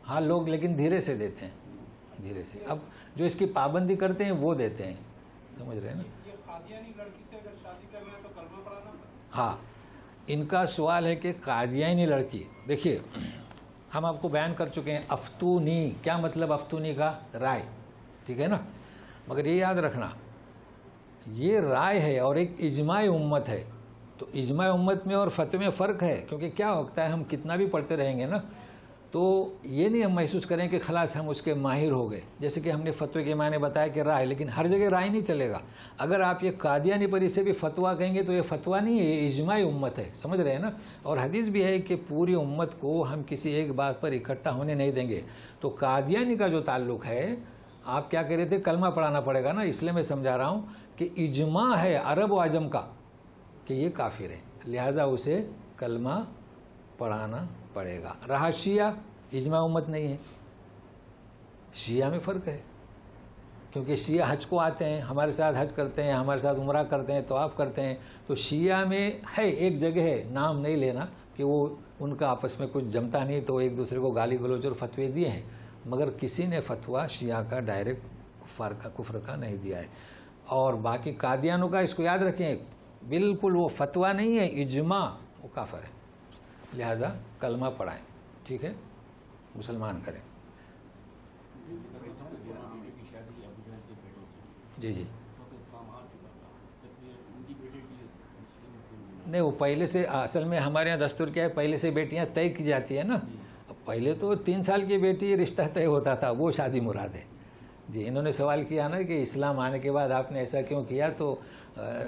ہاں لوگ لیکن دھیرے سے دیتے ہیں، دھیرے سے. اب جو اس کی پابندی کرتے ہیں وہ دیتے ہیں. سمجھ رہے ہیں نا؟ ہاں، ان کا سوال ہے کہ قادیانی لڑکی. دیکھیے، ہم آپ کو بیان کر چکے ہیں افتونی. کیا مطلب افتونی کا؟ رائے. ٹھیک ہے نا؟ مگر یہ یاد رکھنا، یہ رائے ہے اور ایک اجماع امت ہے. تو اجماع امت میں اور فتوے میں فرق ہے. کیونکہ کیا ہوتا ہے، ہم کتنا بھی پڑھتے رہیں گے نا تو یہ نہیں ہم محسوس کریں کہ خلاص ہم اس کے ماہر ہو گئے. جیسے کہ ہم نے فتوے کے معنی بتایا کہ رائے، لیکن ہر جگہ رائے نہیں چلے گا. اگر آپ یہ قادیانی پر اسے بھی فتویٰ کہیں گے تو یہ فتویٰ نہیں ہے، یہ اجماع امت ہے. سمجھ رہے ہیں نا؟ اور حدیث بھی ہے کہ پوری امت کو ہم کسی ایک بات پر اکٹھا ہونے نہیں دیں گے. تو قادیانی کا جو تعلق ہے، آپ کیا کہہ رہے تھے؟ کلمہ پڑھانا پڑے گا نا. اس لیے میں سمجھا رہا ہوں کہ اجماع ہے عرب و عجم کا کہ یہ کافر ہے، لہذا اسے کلمہ پڑھانا پڑے گا. رہا شیعہ، اجماع امت نہیں ہے. شیعہ میں فرق ہے، کیونکہ شیعہ حج کو آتے ہیں، ہمارے ساتھ حج کرتے ہیں، ہمارے ساتھ عمرہ کرتے ہیں، طواف کرتے ہیں. تو شیعہ میں ہے، ایک جگہ ہے، نام نہیں لینا، کہ وہ ان کا آپس میں کچھ جمتا نہیں تو ایک دوسرے کو گالی گلوچ اور فتوے دیے ہیں. مگر کسی نے فتویٰ شیعہ کا ڈائریکٹ کفر کا نہیں دیا ہے. اور باقی قادیانوں کا اس کو یاد رکھیں، بالکل وہ فتویٰ نہیں ہے، اجماع، وہ کافر ہے. لہذا کلمہ پڑھائیں. ٹھیک ہے؟ مسلمان کریں. جی نہیں، وہ پہلے سے اصل میں ہمارے یہاں دستور کیا ہے، پہلے سے بیٹیاں طے کی جاتی ہیں نا. پہلے تو 3 سال کی بیٹی رشتہ طے ہوتا تھا، وہ شادی مراد ہے. جی، انہوں نے سوال کیا نا کہ اسلام آنے کے بعد آپ نے ایسا کیوں کیا. تو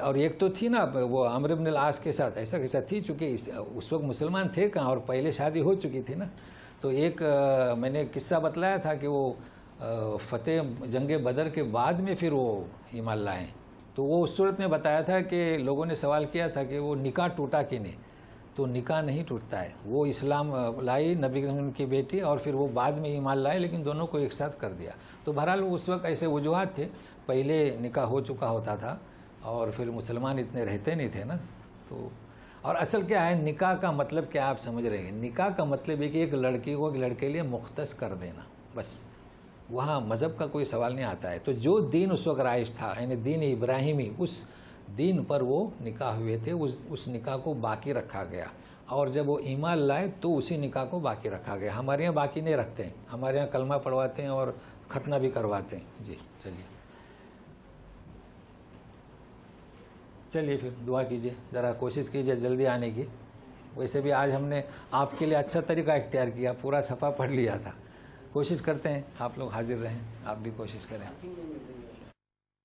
اور ایک تو تھی نا وہ عمرو بن العاص کے ساتھ ایسا کیسا تھی، چونکہ اس وقت مسلمان تھے کہاں اور پہلے شادی ہو چکی تھی نا. تو ایک میں نے قصہ بتلایا تھا کہ وہ فتح جنگ بدر کے بعد میں پھر وہ ایمان لائے. تو وہ اس صورت میں بتایا تھا کہ لوگوں نے سوال کیا تھا کہ وہ نکاح ٹوٹا کہ نہیں. تو نکاح نہیں ٹوٹتا ہے. وہ اسلام لائی نبی کریم کی بیٹی اور پھر وہ بعد میں ایمان لائے، لیکن دونوں کو ایک ساتھ کر دیا. تو بہرحال اس وقت ایسے وجوہات تھے، پہلے نکاح ہو چکا ہوتا تھا اور پھر مسلمان اتنے رہتے نہیں تھے نا. تو اور اصل کیا ہے، نکاح کا مطلب کیا آپ سمجھ رہے ہیں؟ نکاح کا مطلب ہے کہ ایک لڑکی کو ایک لڑکے لیے مختص کر دینا، بس. وہاں مذہب کا کوئی سوال نہیں آتا ہے. تو جو دین اس وقت رائج تھا، یعنی دین ابراہیمی، اس دین پر وہ نکاح ہوئے تھے، اس نکاح کو باقی رکھا گیا. اور جب وہ ایمان لائے تو اسی نکاح کو باقی رکھا گیا. ہمارے یہاں باقی نہیں رکھتے ہیں، ہمارے یہاں کلمہ پڑھواتے ہیں اور ختنہ بھی کرواتے ہیں. جی چلیے پھر دعا کیجیے، ذرا کوشش کیجیے جلدی آنے کی. ویسے بھی آج ہم نے آپ کے لیے اچھا طریقہ اختیار کیا، پورا صفحہ پڑھ لیا تھا. کوشش کرتے ہیں آپ لوگ حاضر رہیں، آپ بھی کوشش کریں.